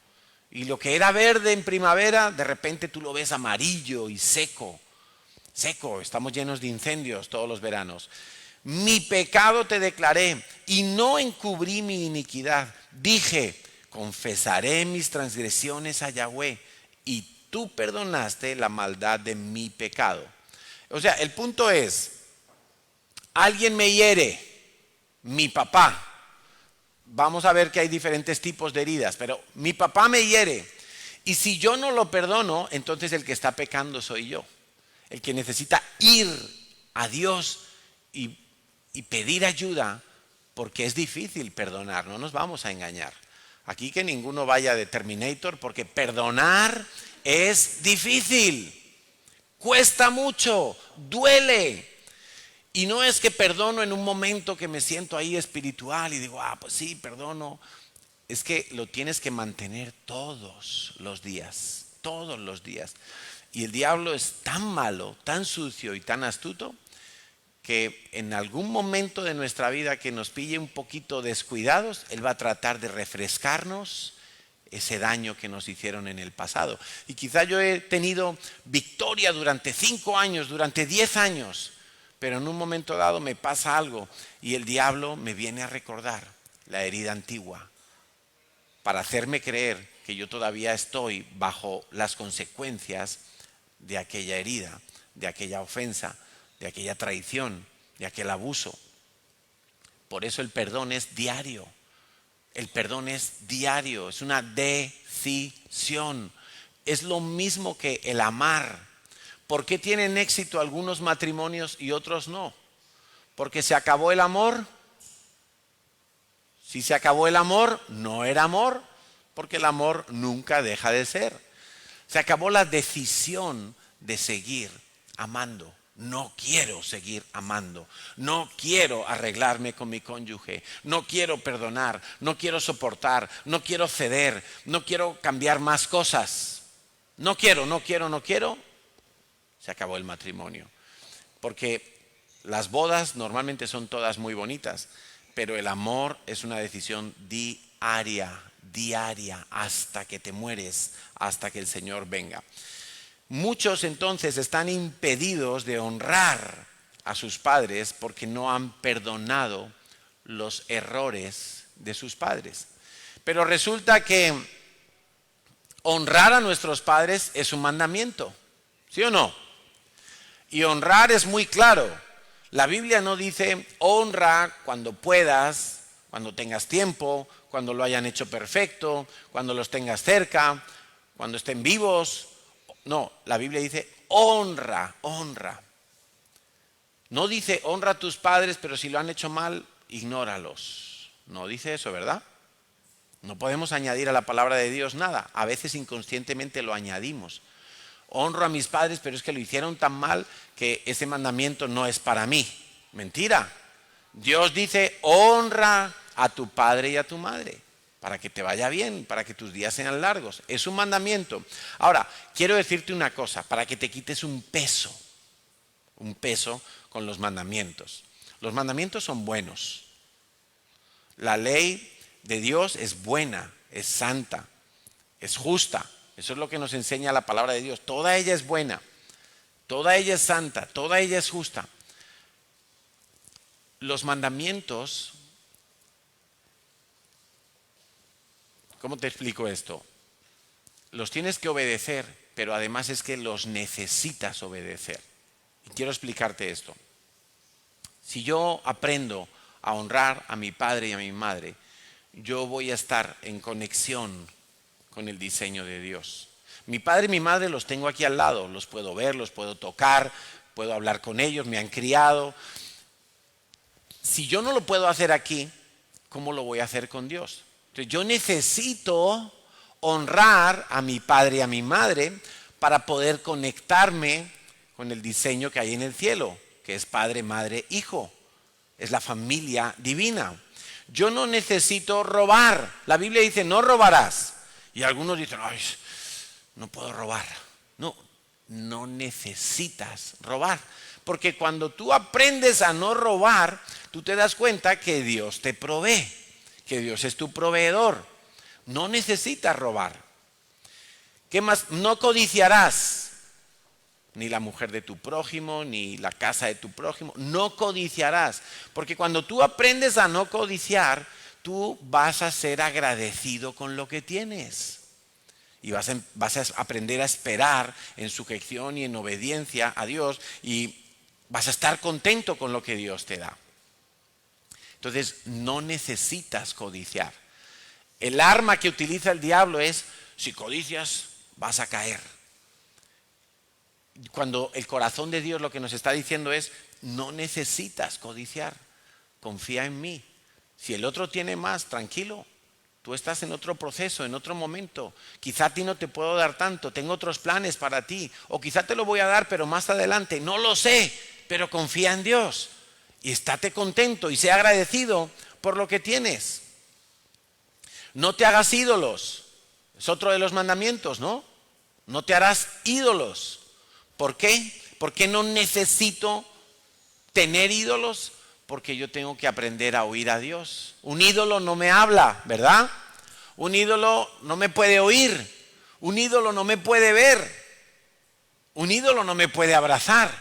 Y lo que era verde en primavera, de repente tú lo ves amarillo y seco. Seco, estamos llenos de incendios todos los veranos. Mi pecado te declaré y no encubrí mi iniquidad. Dije, confesaré mis transgresiones a Yahweh y tú perdonaste la maldad de mi pecado. O sea, el punto es, alguien me hiere, mi papá. Vamos a ver que hay diferentes tipos de heridas, pero mi papá me hiere y si yo no lo perdono, entonces el que está pecando soy yo. El que necesita ir a Dios y pedir ayuda, porque es difícil perdonar, no nos vamos a engañar. Aquí que ninguno vaya de Terminator, porque perdonar es difícil, cuesta mucho, duele. Y no es que perdono en un momento que me siento ahí espiritual y digo, pues sí, perdono. Es que lo tienes que mantener todos los días, todos los días. Y el diablo es tan malo, tan sucio y tan astuto que en algún momento de nuestra vida que nos pille un poquito descuidados, él va a tratar de refrescarnos ese daño que nos hicieron en el pasado. Y quizá yo he tenido victoria durante 5 años, durante 10 años, pero en un momento dado me pasa algo y el diablo me viene a recordar la herida antigua para hacerme creer que yo todavía estoy bajo las consecuencias de aquella herida, de aquella ofensa, de aquella traición, de aquel abuso. Por eso el perdón es diario. El perdón es diario, es una decisión. Es lo mismo que el amar. ¿Por qué tienen éxito algunos matrimonios y otros no? ¿Porque se acabó el amor? Si se acabó el amor, no era amor, porque el amor nunca deja de ser. Se acabó la decisión de seguir amando. No quiero seguir amando. No quiero arreglarme con mi cónyuge. No quiero perdonar. No quiero soportar. No quiero ceder. No quiero cambiar más cosas. No quiero. Se acabó el matrimonio. Porque las bodas normalmente son todas muy bonitas, pero el amor es una decisión diaria, hasta que te mueres, hasta que el Señor venga. Muchos entonces están impedidos de honrar a sus padres porque no han perdonado los errores de sus padres. Pero resulta que honrar a nuestros padres es un mandamiento, ¿sí o no? Y honrar es muy claro. La Biblia no dice honra cuando puedas, cuando tengas tiempo, cuando lo hayan hecho perfecto, cuando los tengas cerca, cuando estén vivos. No, la Biblia dice honra. No dice honra a tus padres, pero si lo han hecho mal, ignóralos. No dice eso, ¿verdad? No podemos añadir a la palabra de Dios nada. A veces inconscientemente lo añadimos. Honro a mis padres, pero es que lo hicieron tan mal que ese mandamiento no es para mí. Mentira. Dios dice honra a tu padre y a tu madre para que te vaya bien, para que tus días sean largos. Es un mandamiento. Ahora, quiero decirte una cosa, para que te quites un peso con los mandamientos. Los mandamientos son buenos. La ley de Dios es buena, es santa, es justa, Eso es lo que nos enseña la palabra de Dios. Toda ella es buena, toda ella es santa, toda ella es justa. Los mandamientos, ¿cómo te explico esto? Los tienes que obedecer, pero además es que los necesitas obedecer. Y quiero explicarte esto. Si yo aprendo a honrar a mi padre y a mi madre, yo voy a estar en conexión con el diseño de Dios. Mi padre y mi madre los tengo aquí al lado, los puedo ver, los puedo tocar, puedo hablar con ellos, me han criado. Si yo no lo puedo hacer aquí, ¿cómo lo voy a hacer con Dios? Entonces yo necesito honrar a mi padre y a mi madre para poder conectarme con el diseño que hay en el cielo, que es padre, madre, hijo. Es la familia divina. Yo no necesito robar. La Biblia dice, no robarás. Y algunos dicen, ay, no puedo robar. No, no necesitas robar. Porque cuando tú aprendes a no robar, tú te das cuenta que Dios te provee, que Dios es tu proveedor. No necesitas robar. ¿Qué más? No codiciarás ni la mujer de tu prójimo, ni la casa de tu prójimo. No codiciarás. Porque cuando tú aprendes a no codiciar, tú vas a ser agradecido con lo que tienes. Y vas a aprender a esperar en sujeción y en obediencia a Dios. Y vas a estar contento con lo que Dios te da. Entonces, no necesitas codiciar. El arma que utiliza el diablo es, si codicias, vas a caer. Cuando el corazón de Dios lo que nos está diciendo es, no necesitas codiciar, confía en mí. Si el otro tiene más, tranquilo, tú estás en otro proceso, en otro momento. Quizá a ti no te puedo dar tanto, tengo otros planes para ti. O quizá te lo voy a dar, pero más adelante, no lo sé, pero confía en Dios. Y estate contento y sea agradecido por lo que tienes. No te hagas ídolos, es otro de los mandamientos, ¿no? No te harás ídolos. ¿Por qué? ¿Por qué no necesito tener ídolos? Porque yo tengo que aprender a oír a Dios. Un ídolo no me habla, ¿verdad? Un ídolo no me puede oír. Un ídolo no me puede ver. Un ídolo no me puede abrazar.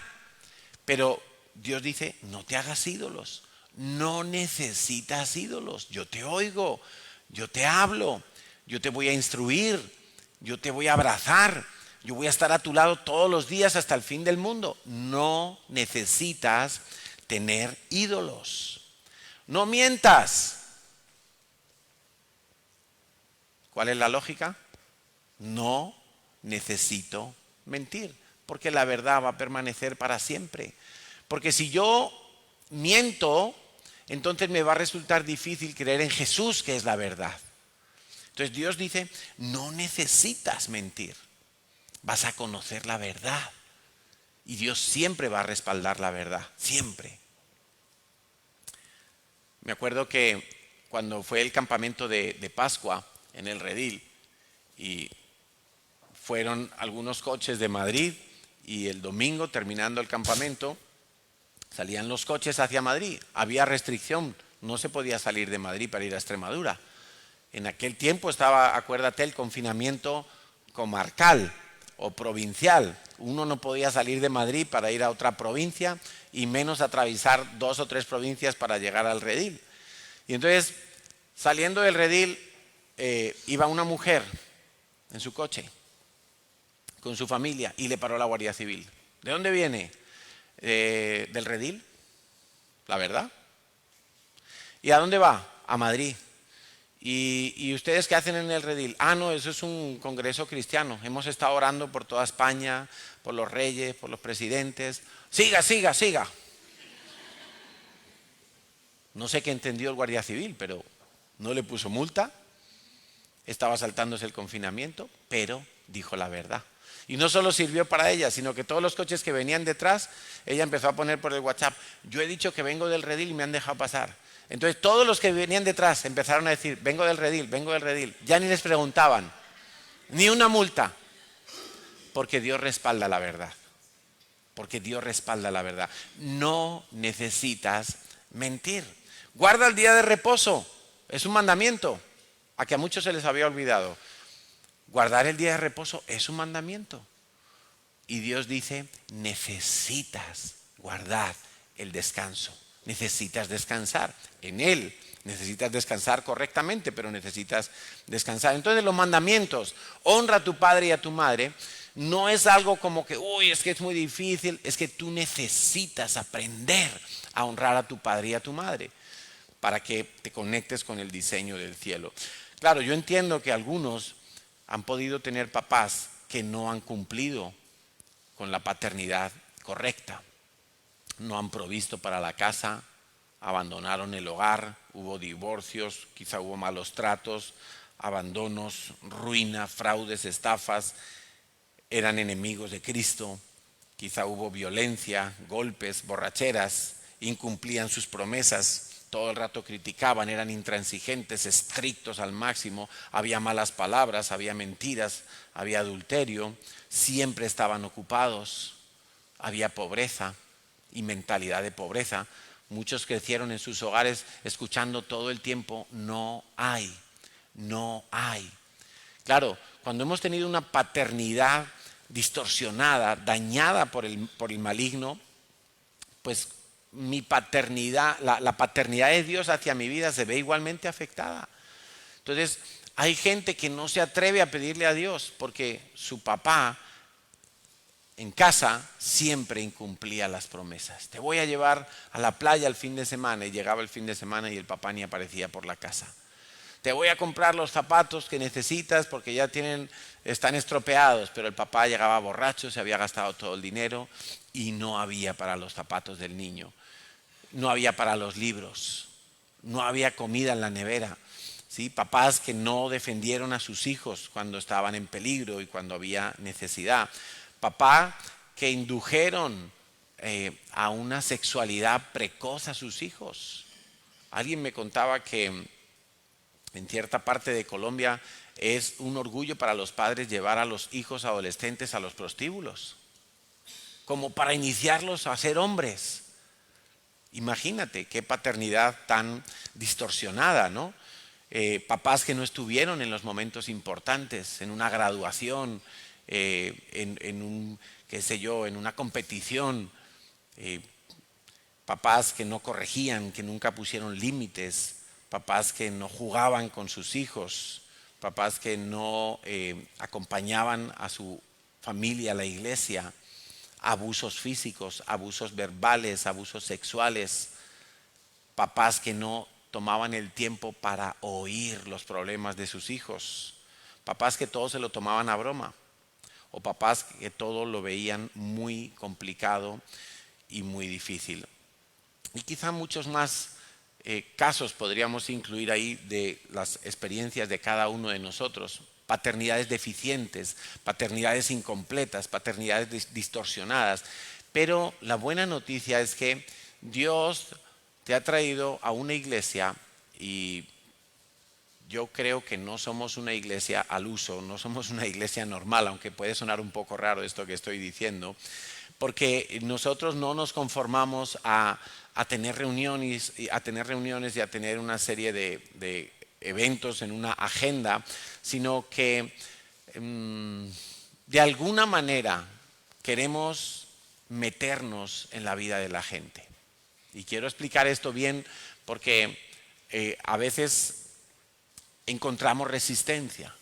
Pero Dios dice, no te hagas ídolos. No necesitas ídolos. Yo te oigo, yo te hablo, yo te voy a instruir, yo te voy a abrazar. Yo voy a estar a tu lado todos los días hasta el fin del mundo. No necesitas tener ídolos. No mientas. ¿Cuál es la lógica? No necesito mentir, porque la verdad va a permanecer para siempre. Porque si yo miento, entonces me va a resultar difícil creer en Jesús, que es la verdad. Entonces Dios dice, no necesitas mentir. Vas a conocer la verdad. Y Dios siempre va a respaldar la verdad, siempre. Me acuerdo que cuando fue el campamento de Pascua en el Redil, y fueron algunos coches de Madrid, y el domingo, terminando el campamento, salían los coches hacia Madrid. Había restricción, no se podía salir de Madrid para ir a Extremadura. En aquel tiempo estaba, acuérdate, el confinamiento comarcal o provincial. Uno no podía salir de Madrid para ir a otra provincia y menos atravesar 2 o 3 provincias para llegar al Redil. Y entonces, saliendo del Redil, iba una mujer en su coche con su familia y le paró la Guardia Civil. ¿De dónde viene? Del Redil, la verdad. ¿Y a dónde va? A Madrid. ¿Y ustedes qué hacen en el Redil? Ah, no, eso es un congreso cristiano. Hemos estado orando por toda España, por los reyes, por los presidentes. Siga, siga, siga. No sé qué entendió el guardia civil, pero no le puso multa. Estaba saltándose el confinamiento, pero dijo la verdad. Y no solo sirvió para ella, sino que todos los coches que venían detrás, ella empezó a poner por el WhatsApp, yo he dicho que vengo del Redil y me han dejado pasar. Entonces todos los que venían detrás empezaron a decir, vengo del Redil, vengo del Redil. Ya ni les preguntaban, ni una multa. Porque Dios respalda la verdad. Porque Dios respalda la verdad. No necesitas mentir. Guarda el día de reposo. Es un mandamiento. A que a muchos se les había olvidado. Guardar el día de reposo es un mandamiento. Y Dios dice, necesitas guardar el descanso. Necesitas descansar en Él. Necesitas descansar correctamente, pero necesitas descansar. Entonces los mandamientos, honra a tu padre y a tu madre, no es algo como que, uy, es que es muy difícil. Es que tú necesitas aprender a honrar a tu padre y a tu madre para que te conectes con el diseño del cielo. Claro, yo entiendo que algunos han podido tener papás que no han cumplido con la paternidad correcta. No han provisto para la casa, abandonaron el hogar, hubo divorcios, quizá hubo malos tratos, abandonos, ruina, fraudes, estafas, eran enemigos de Cristo, quizá hubo violencia, golpes, borracheras, incumplían sus promesas, todo el rato criticaban, eran intransigentes, estrictos al máximo, había malas palabras, había mentiras, había adulterio, siempre estaban ocupados, había pobreza y mentalidad de pobreza. Muchos crecieron en sus hogares escuchando todo el tiempo, no hay, no hay. Claro, cuando hemos tenido una paternidad distorsionada, dañada por el maligno, pues mi paternidad, la paternidad de Dios hacia mi vida se ve igualmente afectada. Entonces, hay gente que no se atreve a pedirle a Dios porque su papá en casa siempre incumplía las promesas. Te voy a llevar a la playa el fin de semana, y llegaba el fin de semana y el papá ni aparecía por la casa. Te voy a comprar los zapatos que necesitas porque ya están estropeados, pero el papá llegaba borracho, se había gastado todo el dinero y no había para los zapatos del niño. No había para los libros, no había comida en la nevera. ¿Sí? Papás que no defendieron a sus hijos cuando estaban en peligro y cuando había necesidad. Papás que indujeron a una sexualidad precoz a sus hijos. Alguien me contaba que en cierta parte de Colombia es un orgullo para los padres llevar a los hijos adolescentes a los prostíbulos, como para iniciarlos a ser hombres. Imagínate qué paternidad tan distorsionada, ¿no? Papás que no estuvieron en los momentos importantes, en una graduación, en una competición, papás que no corregían, que nunca pusieron límites, papás que no jugaban con sus hijos, papás que no acompañaban a su familia a la iglesia. Abusos físicos, abusos verbales, abusos sexuales, papás que no tomaban el tiempo para oír los problemas de sus hijos, papás que todo se lo tomaban a broma, o papás que todo lo veían muy complicado y muy difícil. Y quizá muchos más casos podríamos incluir ahí de las experiencias de cada uno de nosotros. Paternidades deficientes, paternidades incompletas, paternidades distorsionadas. Pero la buena noticia es que Dios te ha traído a una iglesia, y yo creo que no somos una iglesia al uso, no somos una iglesia normal, aunque puede sonar un poco raro esto que estoy diciendo, porque nosotros no nos conformamos a tener reuniones y a tener una serie de eventos en una agenda, sino que de alguna manera queremos meternos en la vida de la gente. Y quiero explicar esto bien porque a veces encontramos resistencia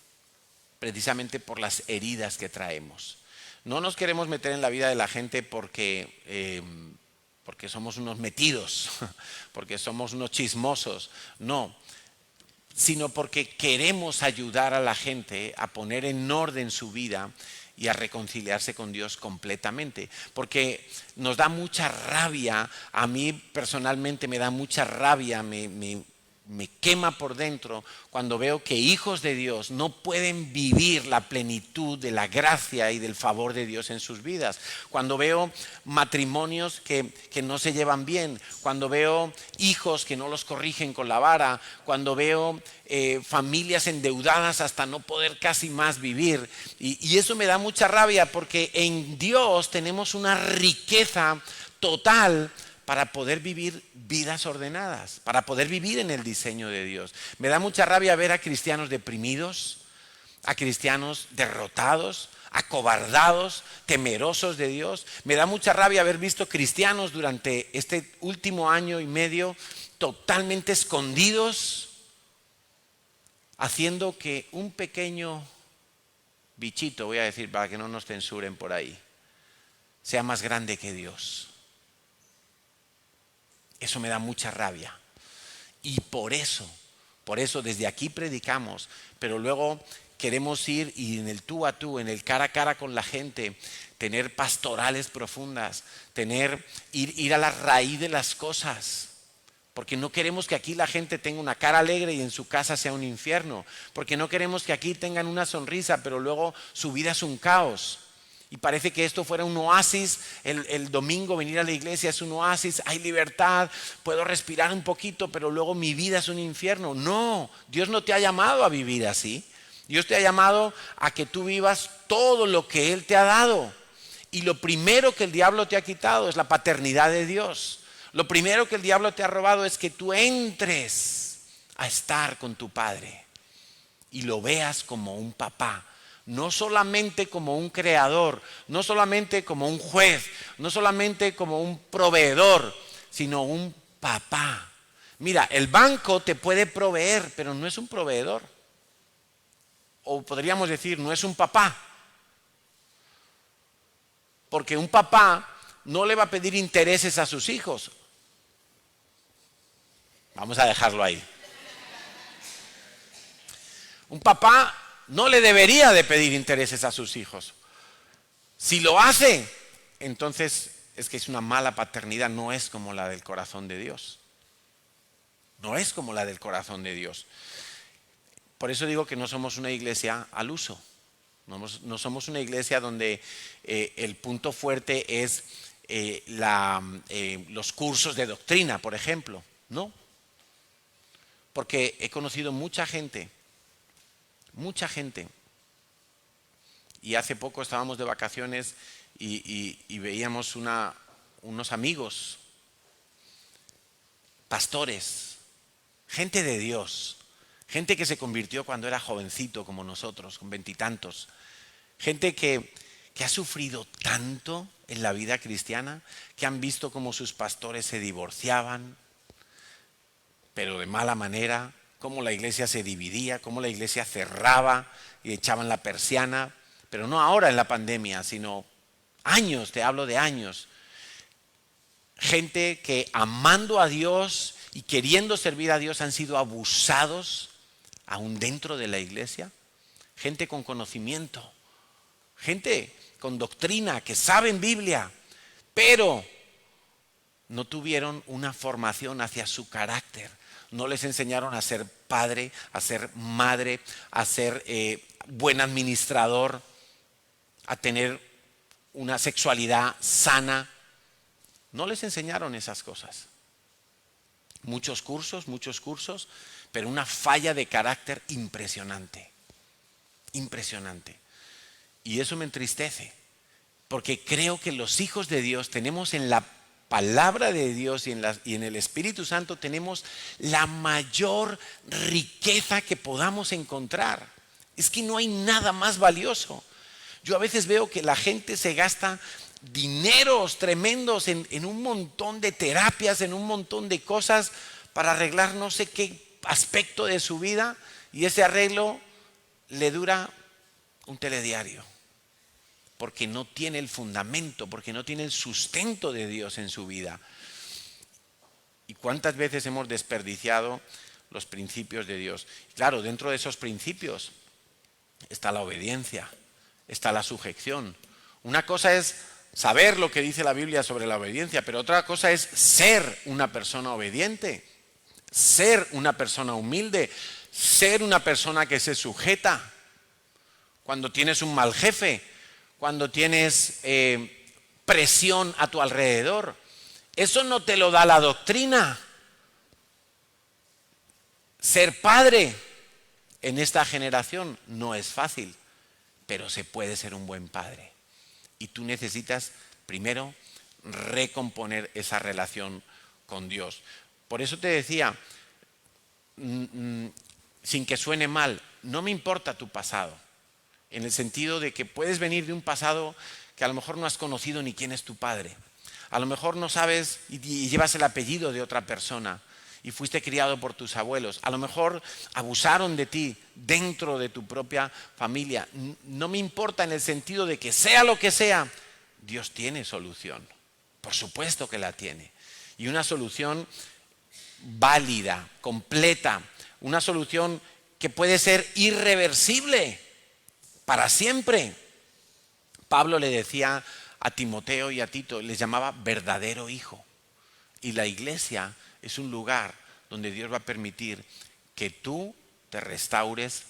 precisamente por las heridas que traemos. No nos queremos meter en la vida de la gente porque somos unos metidos, porque somos unos chismosos, no, sino porque queremos ayudar a la gente a poner en orden su vida y a reconciliarse con Dios completamente. Porque nos da mucha rabia, a mí personalmente me da mucha rabia, me quema por dentro cuando veo que hijos de Dios no pueden vivir la plenitud de la gracia y del favor de Dios en sus vidas. Cuando veo matrimonios que no se llevan bien, cuando veo hijos que no los corrigen con la vara, cuando veo familias endeudadas hasta no poder casi más vivir. Y eso me da mucha rabia porque en Dios tenemos una riqueza total para poder vivir vidas ordenadas, para poder vivir en el diseño de Dios. Me da mucha rabia ver a cristianos deprimidos, a cristianos derrotados, acobardados, temerosos de Dios. Me da mucha rabia haber visto cristianos durante este último año y medio totalmente escondidos, haciendo que un pequeño bichito, voy a decir para que no nos censuren por ahí, sea más grande que Dios. Eso me da mucha rabia. Y por eso desde aquí predicamos, pero luego queremos ir y en el tú a tú, en el cara a cara con la gente, tener pastorales profundas, ir a la raíz de las cosas. Porque no queremos que aquí la gente tenga una cara alegre y en su casa sea un infierno. Porque no queremos que aquí tengan una sonrisa, pero luego su vida es un caos. Y parece que esto fuera un oasis, el domingo venir a la iglesia es un oasis, hay libertad, puedo respirar un poquito, pero luego mi vida es un infierno. No, Dios no te ha llamado a vivir así. Dios te ha llamado a que tú vivas todo lo que Él te ha dado. Y lo primero que el diablo te ha quitado es la paternidad de Dios. Lo primero que el diablo te ha robado es que tú entres a estar con tu Padre y lo veas como un papá. No solamente como un creador, no solamente como un juez, no solamente como un proveedor, sino un papá. Mira, el banco te puede proveer, pero no es un proveedor. O podríamos decir, no es un papá. Porque un papá no le va a pedir intereses a sus hijos. Vamos a dejarlo ahí. Un papá no le debería de pedir intereses a sus hijos. Si lo hace, entonces es que es una mala paternidad, no es como la del corazón de Dios. No es como la del corazón de Dios. Por eso digo que no somos una iglesia al uso. No somos una iglesia donde el punto fuerte es los cursos de doctrina, por ejemplo. No. Porque he conocido mucha gente. Y hace poco estábamos de vacaciones y veíamos unos amigos, pastores, gente de Dios, gente que se convirtió cuando era jovencito como nosotros, con 20 y tantos, gente que ha sufrido tanto en la vida cristiana, que han visto cómo sus pastores se divorciaban, pero de mala manera, cómo la iglesia se dividía, cómo la iglesia cerraba y echaban la persiana, pero no ahora en la pandemia, sino años, te hablo de años. Gente que amando a Dios y queriendo servir a Dios han sido abusados aún dentro de la iglesia. Gente con conocimiento, gente con doctrina, que saben Biblia, pero no tuvieron una formación hacia su carácter. No les enseñaron a ser padre, a ser madre, a ser buen administrador, a tener una sexualidad sana. No les enseñaron esas cosas. Muchos cursos, pero una falla de carácter impresionante. Impresionante. Y eso me entristece, porque creo que los hijos de Dios tenemos en la palabra de Dios y en el Espíritu Santo tenemos la mayor riqueza que podamos encontrar. Es que no hay nada más valioso. Yo a veces veo que la gente se gasta dineros tremendos en un montón de terapias, en un montón de cosas para arreglar no sé qué aspecto de su vida, y ese arreglo le dura un telediario. Porque no tiene el fundamento, porque no tiene el sustento de Dios en su vida. ¿Y cuántas veces hemos desperdiciado los principios de Dios? Claro, dentro de esos principios está la obediencia, está la sujeción. Una cosa es saber lo que dice la Biblia sobre la obediencia, pero otra cosa es ser una persona obediente, ser una persona humilde, ser una persona que se sujeta. Cuando tienes un mal jefe, cuando tienes presión a tu alrededor. Eso no te lo da la doctrina. Ser padre en esta generación no es fácil, pero se puede ser un buen padre. Y tú necesitas primero recomponer esa relación con Dios. Por eso te decía, sin que suene mal, no me importa tu pasado. en el sentido de que puedes venir de un pasado que a lo mejor no has conocido ni quién es tu padre. A lo mejor no sabes y llevas el apellido de otra persona y fuiste criado por tus abuelos. A lo mejor abusaron de ti dentro de tu propia familia. No me importa en el sentido de que sea lo que sea, Dios tiene solución. Por supuesto que la tiene. Y una solución válida, completa, una solución que puede ser irreversible para siempre. Pablo le decía a Timoteo y a Tito, les llamaba verdadero hijo. Y la iglesia es un lugar donde Dios va a permitir que tú te restaures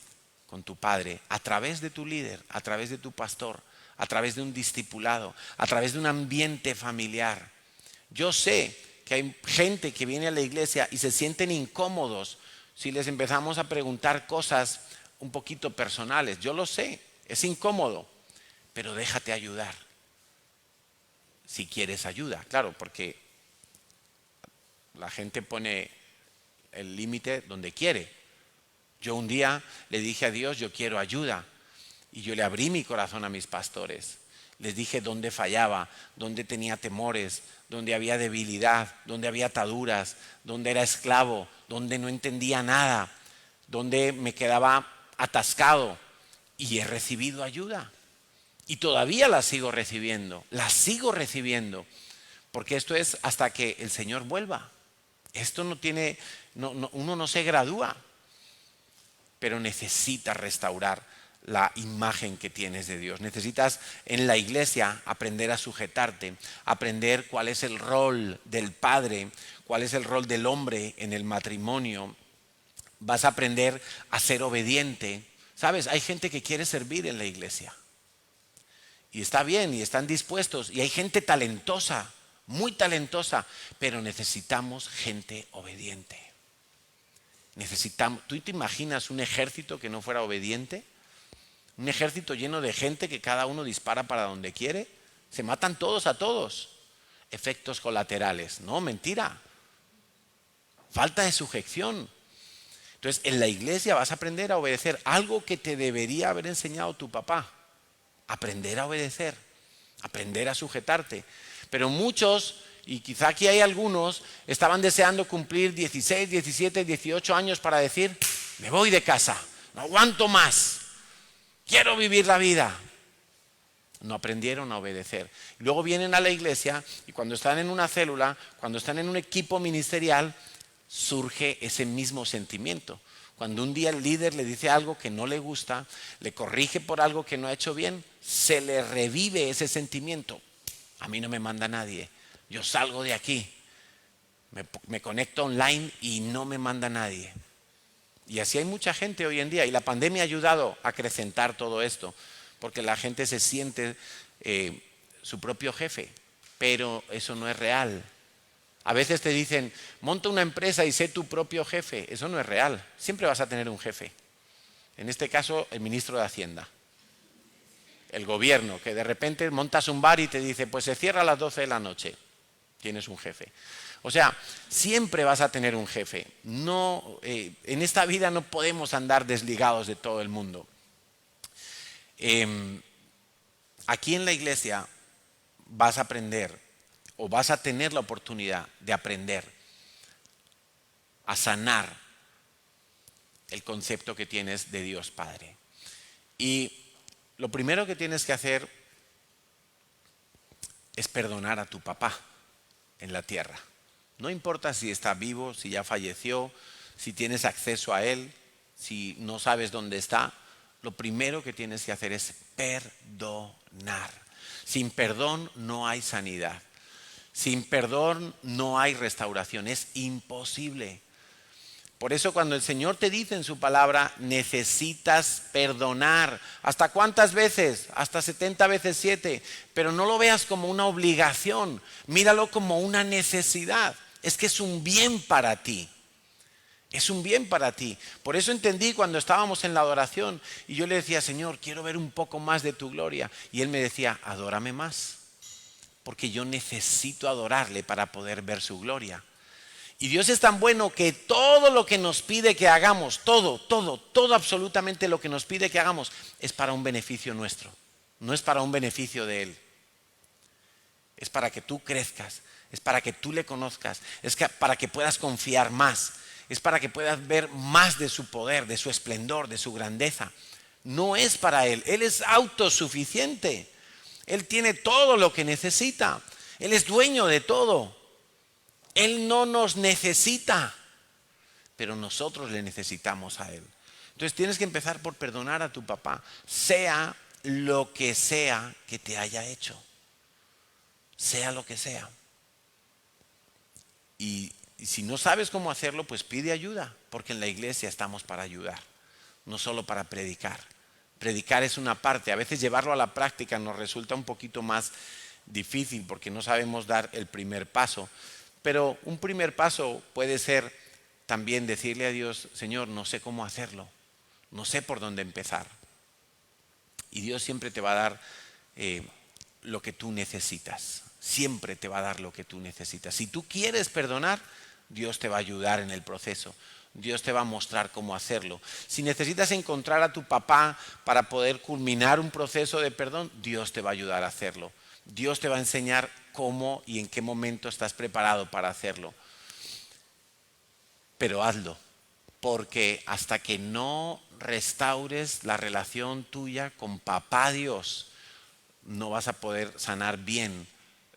con tu padre a través de tu líder, a través de tu pastor, a través de un discipulado, a través de un ambiente familiar. Yo sé que hay gente que viene a la iglesia y se sienten incómodos si les empezamos a preguntar cosas un poquito personales. Yo lo sé, es incómodo, pero déjate ayudar. Si quieres ayuda, claro, porque la gente pone el límite donde quiere. Yo un día le dije a Dios, yo quiero ayuda. Y yo le abrí mi corazón a mis pastores. Les dije dónde fallaba, dónde tenía temores, dónde había debilidad, dónde había ataduras, dónde era esclavo, dónde no entendía nada, dónde me quedaba atascado. Y he recibido ayuda. Y todavía la sigo recibiendo, porque esto es hasta que el Señor vuelva. Esto no tiene, uno no se gradúa, pero necesitas restaurar la imagen que tienes de Dios. Necesitas en la iglesia aprender a sujetarte, aprender cuál es el rol del padre, cuál es el rol del hombre en el matrimonio. Vas a aprender a ser obediente. ¿Sabes? Hay gente que quiere servir en la iglesia. Y está bien, y están dispuestos, y hay gente talentosa, muy talentosa, pero necesitamos gente obediente. ¿Tú te imaginas un ejército que no fuera obediente? Un ejército lleno de gente que cada uno dispara para donde quiere. Se matan todos a todos. Efectos colaterales. No, mentira. Falta de sujeción. Entonces, en la iglesia vas a aprender a obedecer algo que te debería haber enseñado tu papá. Aprender a obedecer, aprender a sujetarte. Pero muchos, y quizá aquí hay algunos, estaban deseando cumplir 16, 17, 18 años para decir, me voy de casa, no aguanto más, quiero vivir la vida. No aprendieron a obedecer. Luego vienen a la iglesia y cuando están en una célula, cuando están en un equipo ministerial, surge ese mismo sentimiento. Cuando un día el líder le dice algo que no le gusta, le corrige por algo que no ha hecho bien, se le revive ese sentimiento. A mí no me manda nadie. Yo salgo de aquí, me conecto online y no me manda nadie. Y así hay mucha gente hoy en día. Y la pandemia ha ayudado a acrecentar todo esto, porque la gente se siente su propio jefe. Pero eso no es real. A veces te dicen, monta una empresa y sé tu propio jefe. Eso no es real. Siempre vas a tener un jefe. En este caso, el ministro de Hacienda. El gobierno, que de repente montas un bar y te dice, pues se cierra a las 12 de la noche. Tienes un jefe. O sea, siempre vas a tener un jefe. No, en esta vida no podemos andar desligados de todo el mundo. Aquí en la iglesia vas a aprender o vas a tener la oportunidad de aprender a sanar el concepto que tienes de Dios Padre. Y lo primero que tienes que hacer es perdonar a tu papá en la tierra. No importa si está vivo, si ya falleció, si tienes acceso a él, si no sabes dónde está. Lo primero que tienes que hacer es perdonar. Sin perdón no hay sanidad. Sin perdón no hay restauración, es imposible. Por eso cuando el Señor te dice en su palabra, necesitas perdonar. ¿Hasta cuántas veces? Hasta 70 veces 7. Pero no lo veas como una obligación, míralo como una necesidad. Es que es un bien para ti. Es un bien para ti. Por eso entendí cuando estábamos en la adoración y yo le decía, Señor, quiero ver un poco más de tu gloria. Y Él me decía, adórame más. Porque yo necesito adorarle para poder ver su gloria. Y Dios es tan bueno que todo lo que nos pide que hagamos, todo absolutamente lo que nos pide que hagamos es para un beneficio nuestro. No es para un beneficio de Él. Es para que tú crezcas, es para que tú le conozcas, para que puedas confiar más, es para que puedas ver más de su poder, de su esplendor, de su grandeza. No es para Él, Él es autosuficiente. Él tiene todo lo que necesita. Él es dueño de todo. Él no nos necesita, pero nosotros le necesitamos a Él. Entonces tienes que empezar por perdonar a tu papá, sea lo que sea que te haya hecho. Sea lo que sea. Y si no sabes cómo hacerlo, pues pide ayuda, porque en la iglesia estamos para ayudar, no solo para predicar. Predicar es una parte, a veces llevarlo a la práctica nos resulta un poquito más difícil porque no sabemos dar el primer paso, pero un primer paso puede ser también decirle a Dios: Señor, no sé cómo hacerlo, no sé por dónde empezar. Y Dios siempre te va a dar lo que tú necesitas. Siempre te va a dar lo que tú necesitas. Si tú quieres perdonar, Dios te va a ayudar en el proceso. Dios te va a mostrar cómo hacerlo. Si necesitas encontrar a tu papá para poder culminar un proceso de perdón, Dios te va a ayudar a hacerlo. Dios te va a enseñar cómo y en qué momento estás preparado para hacerlo. Pero hazlo, porque hasta que no restaures la relación tuya con papá Dios, no vas a poder sanar bien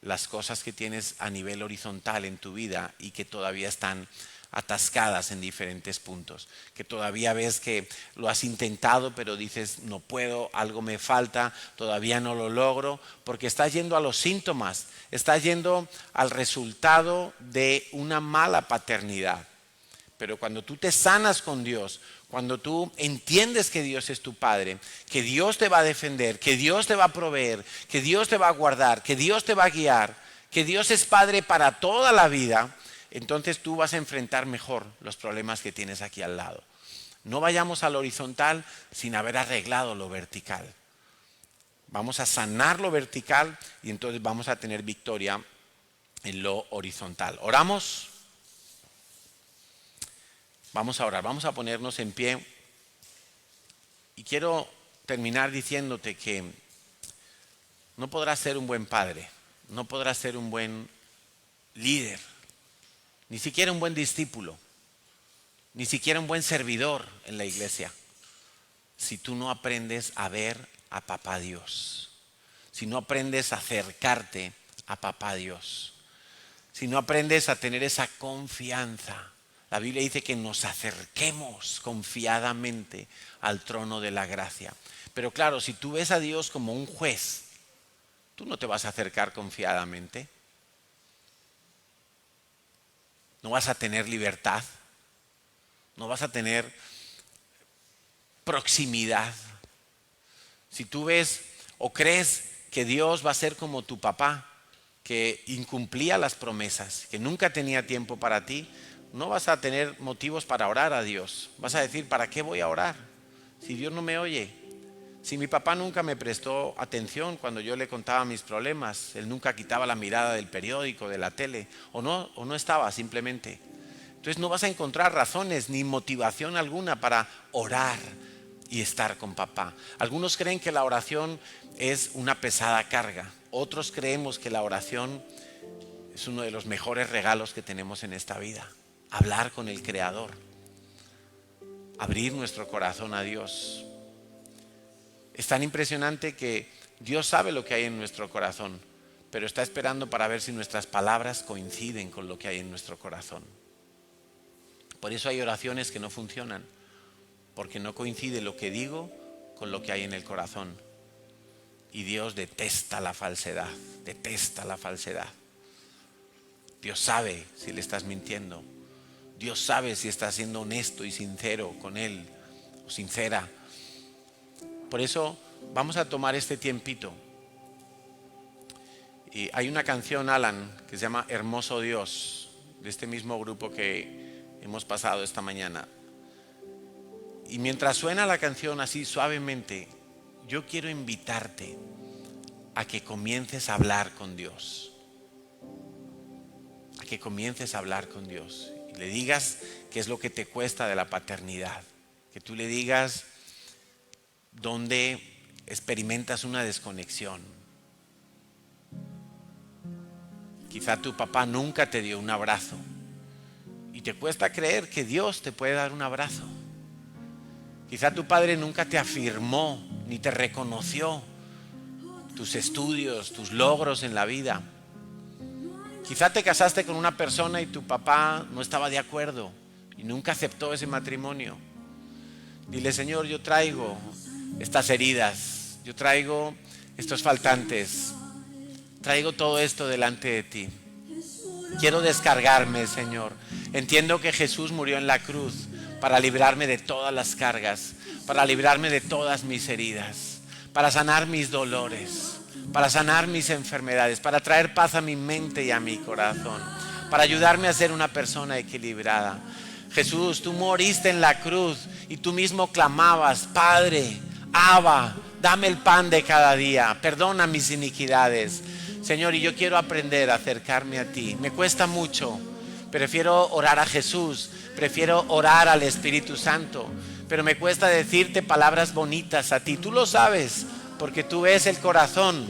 las cosas que tienes a nivel horizontal en tu vida y que todavía están atascadas en diferentes puntos, que todavía ves que lo has intentado pero dices: no puedo, algo me falta, todavía no lo logro, porque estás yendo a los síntomas, estás yendo al resultado de una mala paternidad. Pero cuando tú te sanas con Dios, cuando tú entiendes que Dios es tu Padre, que Dios te va a defender, que Dios te va a proveer, que Dios te va a guardar, que Dios te va a guiar, que Dios es Padre para toda la vida, entonces tú vas a enfrentar mejor los problemas que tienes aquí al lado. No vayamos al horizontal sin haber arreglado lo vertical. Vamos a sanar lo vertical y entonces vamos a tener victoria en lo horizontal. ¿Oramos? Vamos a orar, vamos a ponernos en pie. Y quiero terminar diciéndote que no podrás ser un buen padre, no podrás ser un buen líder, ni siquiera un buen discípulo, ni siquiera un buen servidor en la iglesia, si tú no aprendes a ver a papá Dios, si no aprendes a acercarte a papá Dios, si no aprendes a tener esa confianza. La Biblia dice que nos acerquemos confiadamente al trono de la gracia. Pero claro, si tú ves a Dios como un juez, tú no te vas a acercar confiadamente. No vas a tener libertad. No vas a tener proximidad. Si tú ves o crees que Dios va a ser como tu papá, que incumplía las promesas, que nunca tenía tiempo para ti, no vas a tener motivos para orar a Dios. Vas a decir: ¿para qué voy a orar? Si Dios no me oye. Si mi papá nunca me prestó atención cuando yo le contaba mis problemas, él nunca quitaba la mirada del periódico, de la tele, o no estaba simplemente. Entonces no vas a encontrar razones ni motivación alguna para orar y estar con papá. Algunos creen que la oración es una pesada carga. Otros creemos que la oración es uno de los mejores regalos que tenemos en esta vida. Hablar con el Creador, abrir nuestro corazón a Dios. Es tan impresionante que Dios sabe lo que hay en nuestro corazón, pero está esperando para ver si nuestras palabras coinciden con lo que hay en nuestro corazón. Por eso hay oraciones que no funcionan, porque no coincide lo que digo con lo que hay en el corazón. Y Dios detesta la falsedad, detesta la falsedad. Dios sabe si le estás mintiendo. Dios sabe si estás siendo honesto y sincero con Él o sincera. Por eso vamos a tomar este tiempito. Y hay una canción, Alan, que se llama Hermoso Dios, de este mismo grupo que hemos pasado esta mañana. Y mientras suena la canción así suavemente, yo quiero invitarte a que comiences a hablar con Dios. a que comiences a hablar con Dios y le digas qué es lo que te cuesta de la paternidad. Que tú le digas dónde experimentas una desconexión. Quizá tu papá nunca te dio un abrazo y te cuesta creer que Dios te puede dar un abrazo. Quizá tu padre nunca te afirmó ni te reconoció tus estudios, tus logros en la vida. Quizá te casaste con una persona y tu papá no estaba de acuerdo y nunca aceptó ese matrimonio. Dile: Señor, yo traigo estas heridas, yo traigo estos faltantes, traigo todo esto delante de ti. Quiero descargarme, Señor. Entiendo que Jesús murió en la cruz para librarme de todas las cargas, para librarme de todas mis heridas, para sanar mis dolores, para sanar mis enfermedades, para traer paz a mi mente y a mi corazón, para ayudarme a ser una persona equilibrada. Jesús, tú moriste en la cruz y tú mismo clamabas: Padre, Abba, dame el pan de cada día, perdona mis iniquidades. Señor, y yo quiero aprender a acercarme a ti. Me cuesta mucho, prefiero orar a Jesús, prefiero orar al Espíritu Santo, pero me cuesta decirte palabras bonitas a ti. Tú lo sabes, porque tú ves el corazón,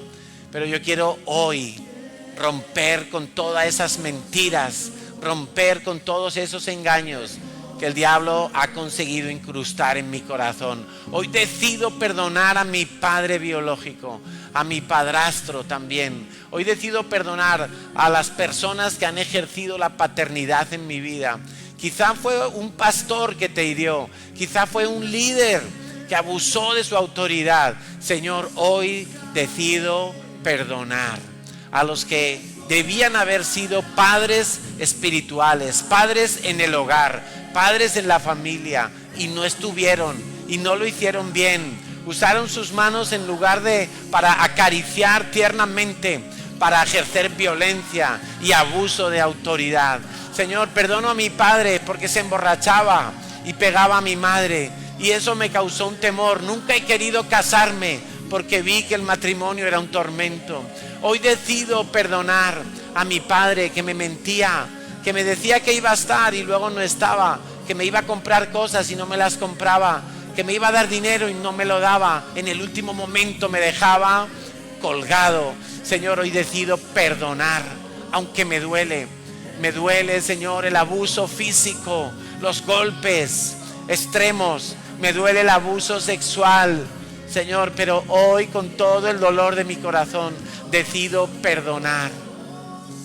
pero yo quiero hoy romper con todas esas mentiras, romper con todos esos engaños que el diablo ha conseguido incrustar en mi corazón. Hoy decido perdonar a mi padre biológico, a mi padrastro también. Hoy decido perdonar a las personas que han ejercido la paternidad en mi vida. Quizá fue un pastor que te hirió, quizá fue un líder que abusó de su autoridad. Señor, hoy decido perdonar a los que debían haber sido padres espirituales, padres en el hogar, padres en la familia, y no estuvieron y no lo hicieron bien. Usaron sus manos en lugar de para acariciar tiernamente, para ejercer violencia y abuso de autoridad. Señor, perdono a mi padre porque se emborrachaba y pegaba a mi madre, y eso me causó un temor. Nunca he querido casarme porque vi que el matrimonio era un tormento. Hoy decido perdonar a mi padre que me mentía, que me decía que iba a estar y luego no estaba, que me iba a comprar cosas y no me las compraba, que me iba a dar dinero y no me lo daba, en el último momento me dejaba colgado. Señor, hoy decido perdonar, aunque me duele, Señor, el abuso físico, los golpes extremos, me duele el abuso sexual, Señor, pero hoy con todo el dolor de mi corazón decido perdonar.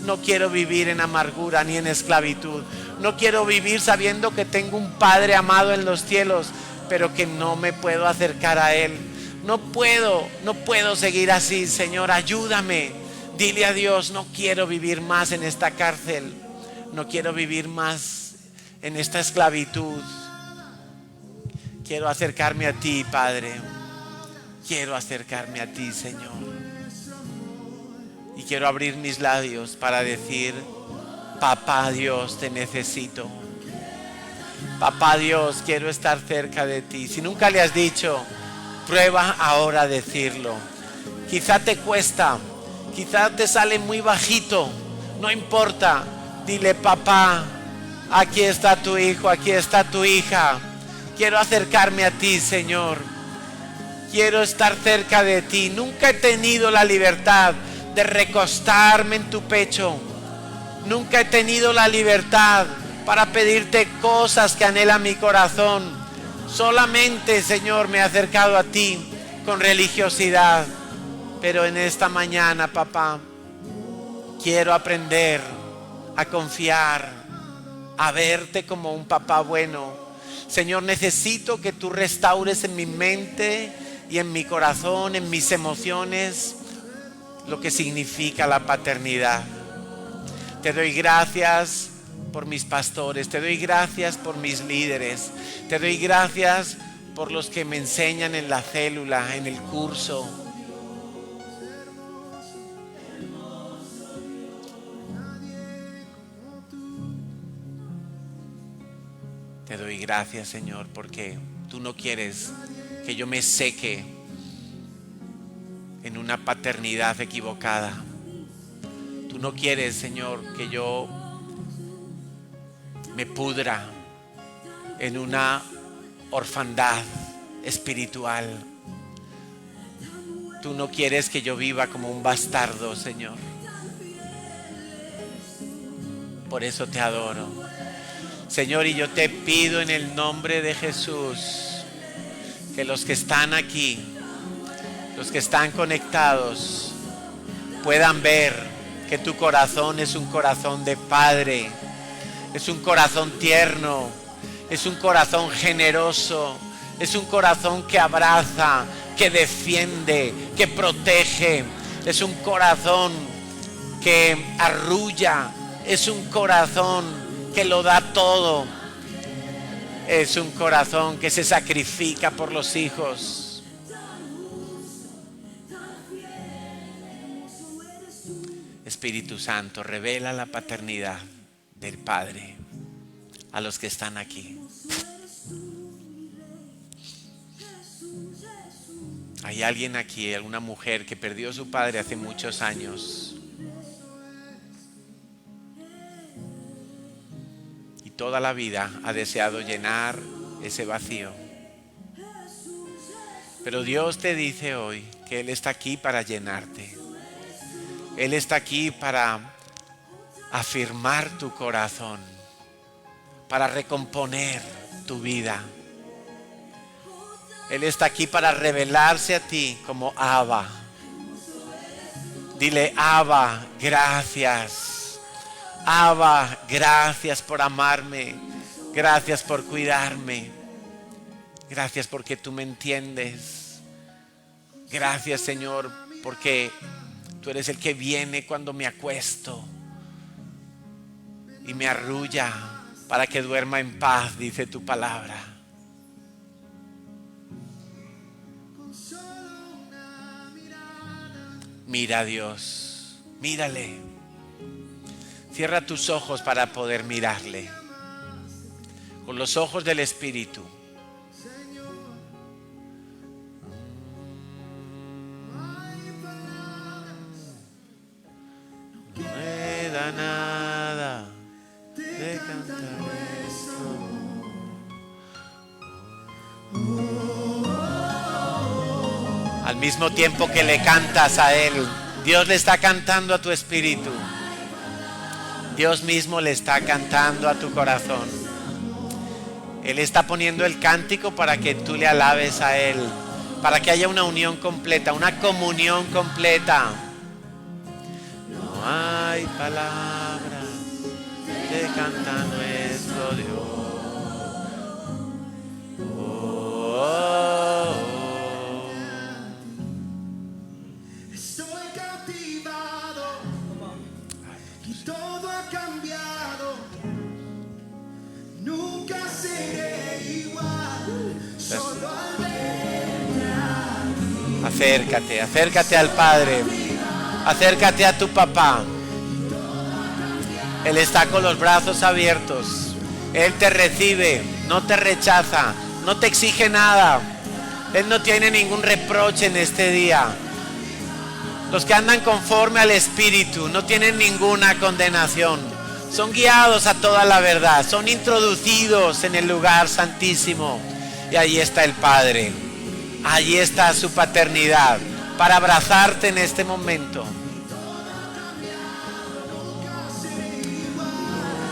No quiero vivir en amargura ni en esclavitud. No quiero vivir sabiendo que tengo un Padre amado en los cielos, pero que no me puedo acercar a Él. No puedo seguir así. Señor, ayúdame. Dile a Dios: no quiero vivir más en esta cárcel. No quiero vivir más en esta esclavitud. Quiero acercarme a ti, Padre. Quiero acercarme a ti, Señor. Y quiero abrir mis labios para decir: Papá Dios, te necesito. Papá Dios, quiero estar cerca de ti. Si nunca le has dicho, prueba ahora a decirlo. Quizá te cuesta, quizá te sale muy bajito. No importa. Dile: papá, aquí está tu hijo, aquí está tu hija. Quiero acercarme a ti, Señor. Quiero estar cerca de ti. Nunca he tenido la libertad de recostarme en tu pecho. Nunca he tenido la libertad para pedirte cosas que anhela mi corazón. Solamente, Señor, me he acercado a ti con religiosidad. Pero en esta mañana, papá, quiero aprender a confiar, a verte como un papá bueno. Señor, necesito que tú restaures en mi mente y en mi corazón, en mis emociones, lo que significa la paternidad. Te doy gracias por mis pastores, te doy gracias por mis líderes, te doy gracias por los que me enseñan en la célula, en el curso. Te doy gracias, Señor, porque tú no quieres que yo me seque en una paternidad equivocada. Tú no quieres, Señor, que yo me pudra en una orfandad espiritual. Tú no quieres que yo viva como un bastardo, Señor. Por eso te adoro, Señor, y yo te pido en el nombre de Jesús que los que están aquí, los que están conectados, puedan ver que tu corazón es un corazón de padre, es un corazón tierno, es un corazón generoso, es un corazón que abraza, que defiende, que protege, es un corazón que arrulla, es un corazón que lo da todo, es un corazón que se sacrifica por los hijos. Espíritu Santo, revela la paternidad del Padre a los que están aquí. Hay alguien aquí, alguna mujer que perdió a su padre hace muchos años y toda la vida ha deseado llenar ese vacío. Pero Dios te dice hoy que Él está aquí para llenarte. Él está aquí para afirmar tu corazón, para recomponer tu vida. Él está aquí para revelarse a ti como Abba. Dile: Abba, gracias. Abba, gracias por amarme. Gracias por cuidarme. Gracias porque tú me entiendes. Gracias, Señor, porque tú eres el que viene cuando me acuesto y me arrulla para que duerma en paz, dice tu palabra. Mira a Dios, mírale. Cierra tus ojos para poder mirarle. Con los ojos del Espíritu. No me da nada de cantar esto. Al mismo tiempo que le cantas a Él, Dios le está cantando a tu espíritu. Dios mismo le está cantando a tu corazón. Él está poniendo el cántico para que tú le alabes a Él, para que haya una unión completa, una comunión completa. No hay palabras que cantan nuestro Dios. Estoy cautivado y todo ha cambiado. Nunca seré igual, solo al verte a ti. Acércate, acércate al Padre. Acércate a tu papá. Él está con los brazos abiertos. Él te recibe, no te rechaza, no te exige nada. Él no tiene ningún reproche en este día. Los que andan conforme al Espíritu no tienen ninguna condenación. Son guiados a toda la verdad. Son introducidos en el lugar santísimo. Y allí está el Padre. Allí está su paternidad para abrazarte en este momento.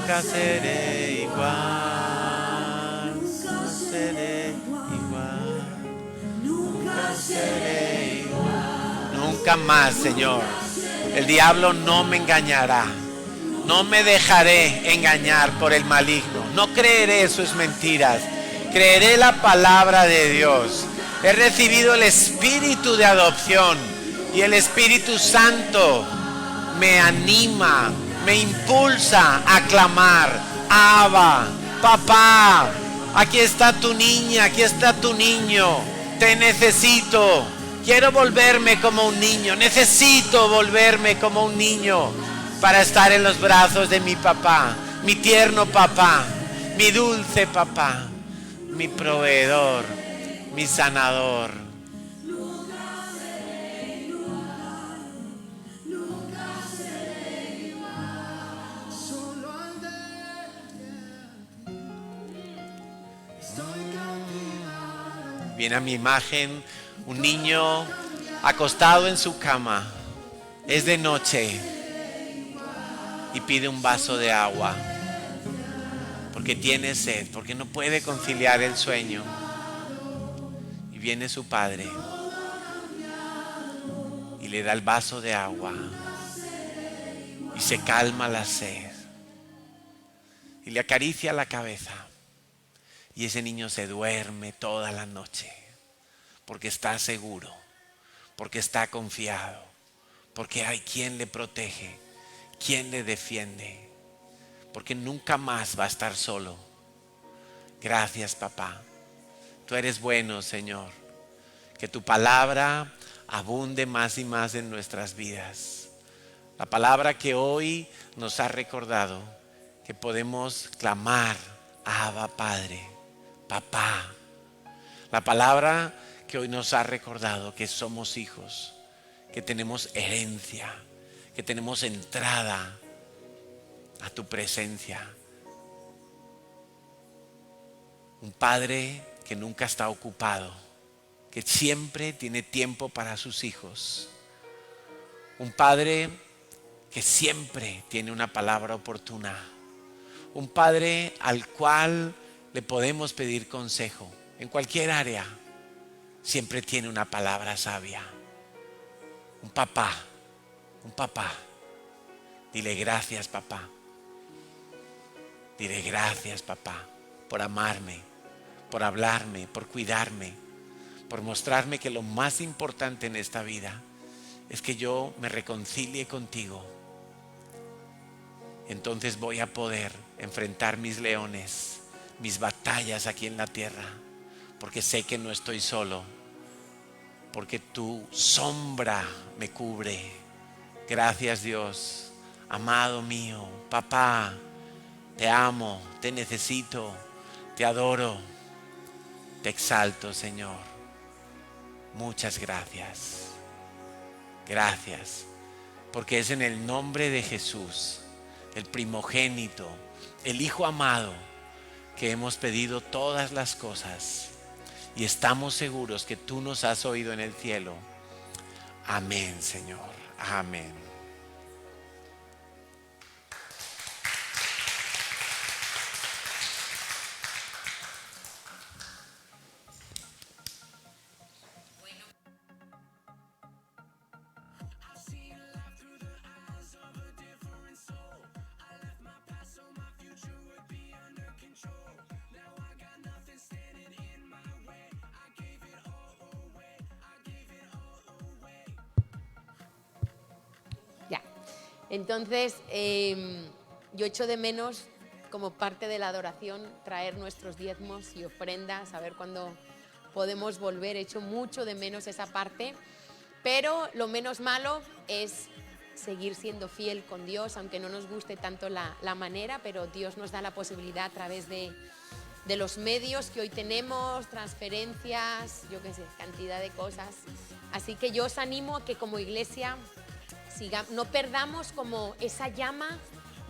Nunca seré igual. Nunca seré igual. Nunca seré igual. Nunca más, Señor. El diablo no me engañará. No me dejaré engañar por el maligno. No creeré sus mentiras. Creeré la palabra de Dios. He recibido el espíritu de adopción y el Espíritu Santo me anima, me impulsa a clamar: Abba, papá, aquí está tu niña, aquí está tu niño. Te necesito. Quiero volverme como un niño. Necesito volverme como un niño para estar en los brazos de mi papá, mi tierno papá, mi dulce papá, mi proveedor, mi sanador. Viene a mi imagen un niño acostado en su cama. Es de noche y pide un vaso de agua porque tiene sed, porque no puede conciliar el sueño. Y viene su padre y le da el vaso de agua y se calma la sed y le acaricia la cabeza. Y ese niño se duerme toda la noche porque está seguro, porque está confiado, porque hay quien le protege, quien le defiende, porque nunca más va a estar solo. Gracias, papá. Tú eres bueno, Señor. Que tu palabra abunde más y más en nuestras vidas. La palabra que hoy nos ha recordado que podemos clamar, Abba, Padre, papá. La palabra que hoy nos ha recordado que somos hijos, que tenemos herencia, que tenemos entrada a tu presencia. Un padre que nunca está ocupado, que siempre tiene tiempo para sus hijos. Un padre que siempre tiene una palabra oportuna. Un padre al cual le podemos pedir consejo en cualquier área. Siempre tiene una palabra sabia. Un papá. Dile gracias, papá. Dile gracias, papá, por amarme, por hablarme, por cuidarme, por mostrarme que lo más importante en esta vida es que yo me reconcilie contigo. Entonces voy a poder enfrentar mis leones, mis batallas aquí en la tierra, porque sé que no estoy solo, porque tu sombra me cubre. Gracias, Dios, amado mío, papá, te amo, te necesito, te adoro, te exalto, Señor. Muchas gracias. Gracias, porque es en el nombre de Jesús, el primogénito, el Hijo amado, que hemos pedido todas las cosas y estamos seguros que tú nos has oído en el cielo. Amén, Señor. Amén. Ya. Entonces, yo echo de menos, como parte de la adoración, traer nuestros diezmos y ofrendas, a ver cuándo podemos volver. Echo mucho de menos esa parte, pero lo menos malo es seguir siendo fiel con Dios, aunque no nos guste tanto la manera, pero Dios nos da la posibilidad a través de los medios que hoy tenemos, transferencias, yo qué sé, cantidad de cosas. Así que yo os animo a que como iglesia no perdamos como esa llama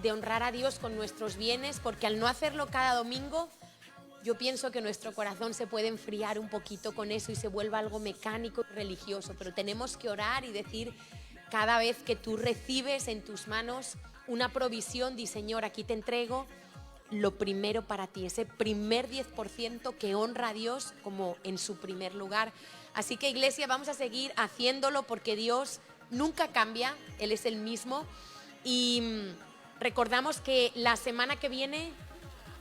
de honrar a Dios con nuestros bienes, porque al no hacerlo cada domingo, yo pienso que nuestro corazón se puede enfriar un poquito con eso y se vuelva algo mecánico y religioso, pero tenemos que orar y decir, cada vez que tú recibes en tus manos una provisión, di Señor, aquí te entrego lo primero para ti, ese primer 10% que honra a Dios como en su primer lugar. Así que, iglesia, vamos a seguir haciéndolo porque Dios nunca cambia, Él es el mismo. Y recordamos que la semana que viene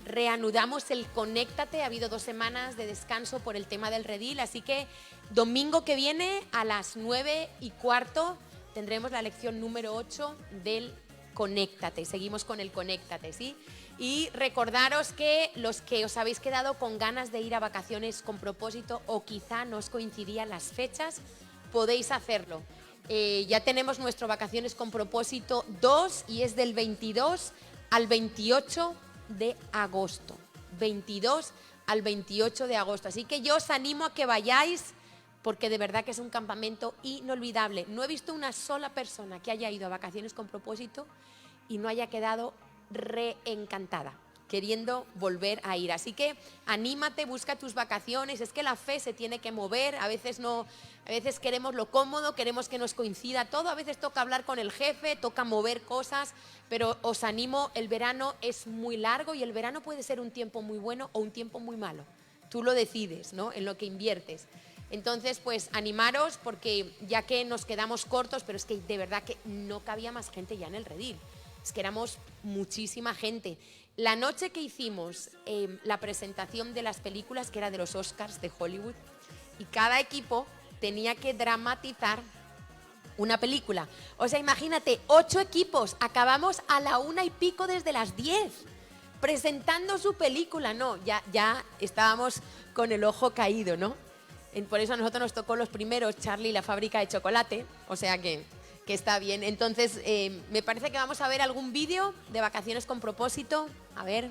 reanudamos el Conéctate. Ha habido 2 semanas de descanso por el tema del redil, así que domingo que viene a las 9:15 tendremos la lección número 8 del Conéctate. Seguimos con el Conéctate, ¿sí? Y recordaros que los que os habéis quedado con ganas de ir a vacaciones con propósito o quizá no os coincidían las fechas, podéis hacerlo. Ya tenemos nuestro Vacaciones con Propósito 2 y es del 22 al 28 de agosto. 22 al 28 de agosto. Así que yo os animo a que vayáis porque de verdad que es un campamento inolvidable. No he visto una sola persona que haya ido a Vacaciones con Propósito y no haya quedado reencantada. queriendo volver a ir. Así que anímate, busca tus vacaciones. Es que la fe se tiene que mover. A veces no, a veces queremos lo cómodo, queremos que nos coincida todo. A veces toca hablar con el jefe, toca mover cosas. Pero os animo, el verano es muy largo y el verano puede ser un tiempo muy bueno o un tiempo muy malo. Tú lo decides, ¿no? En lo que inviertes. Entonces, pues animaros porque ya que nos quedamos cortos, pero es que de verdad que no cabía más gente ya en el redil. Es que éramos muchísima gente. La noche que hicimos la presentación de las películas, que era de los Oscars de Hollywood, y cada equipo tenía que dramatizar una película. O sea, imagínate, 8 equipos, acabamos a la 1 y pico desde las 10, presentando su película. No, ya estábamos con el ojo caído, ¿no? Por eso a nosotros nos tocó los primeros, Charlie y la fábrica de chocolate, o sea que está bien. Entonces, me parece que vamos a ver algún vídeo de Vacaciones con Propósito. A ver.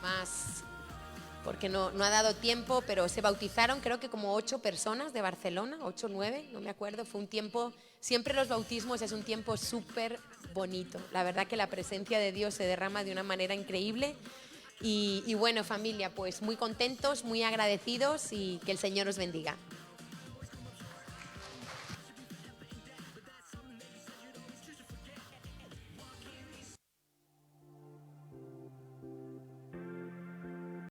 Más, porque no ha dado tiempo, pero se bautizaron creo que como 8 personas de Barcelona, 8 o 9, no me acuerdo. Fue un tiempo, siempre los bautismos es un tiempo súper bonito. La verdad que la presencia de Dios se derrama de una manera increíble. Y bueno, familia, pues muy contentos, muy agradecidos y que el Señor os bendiga.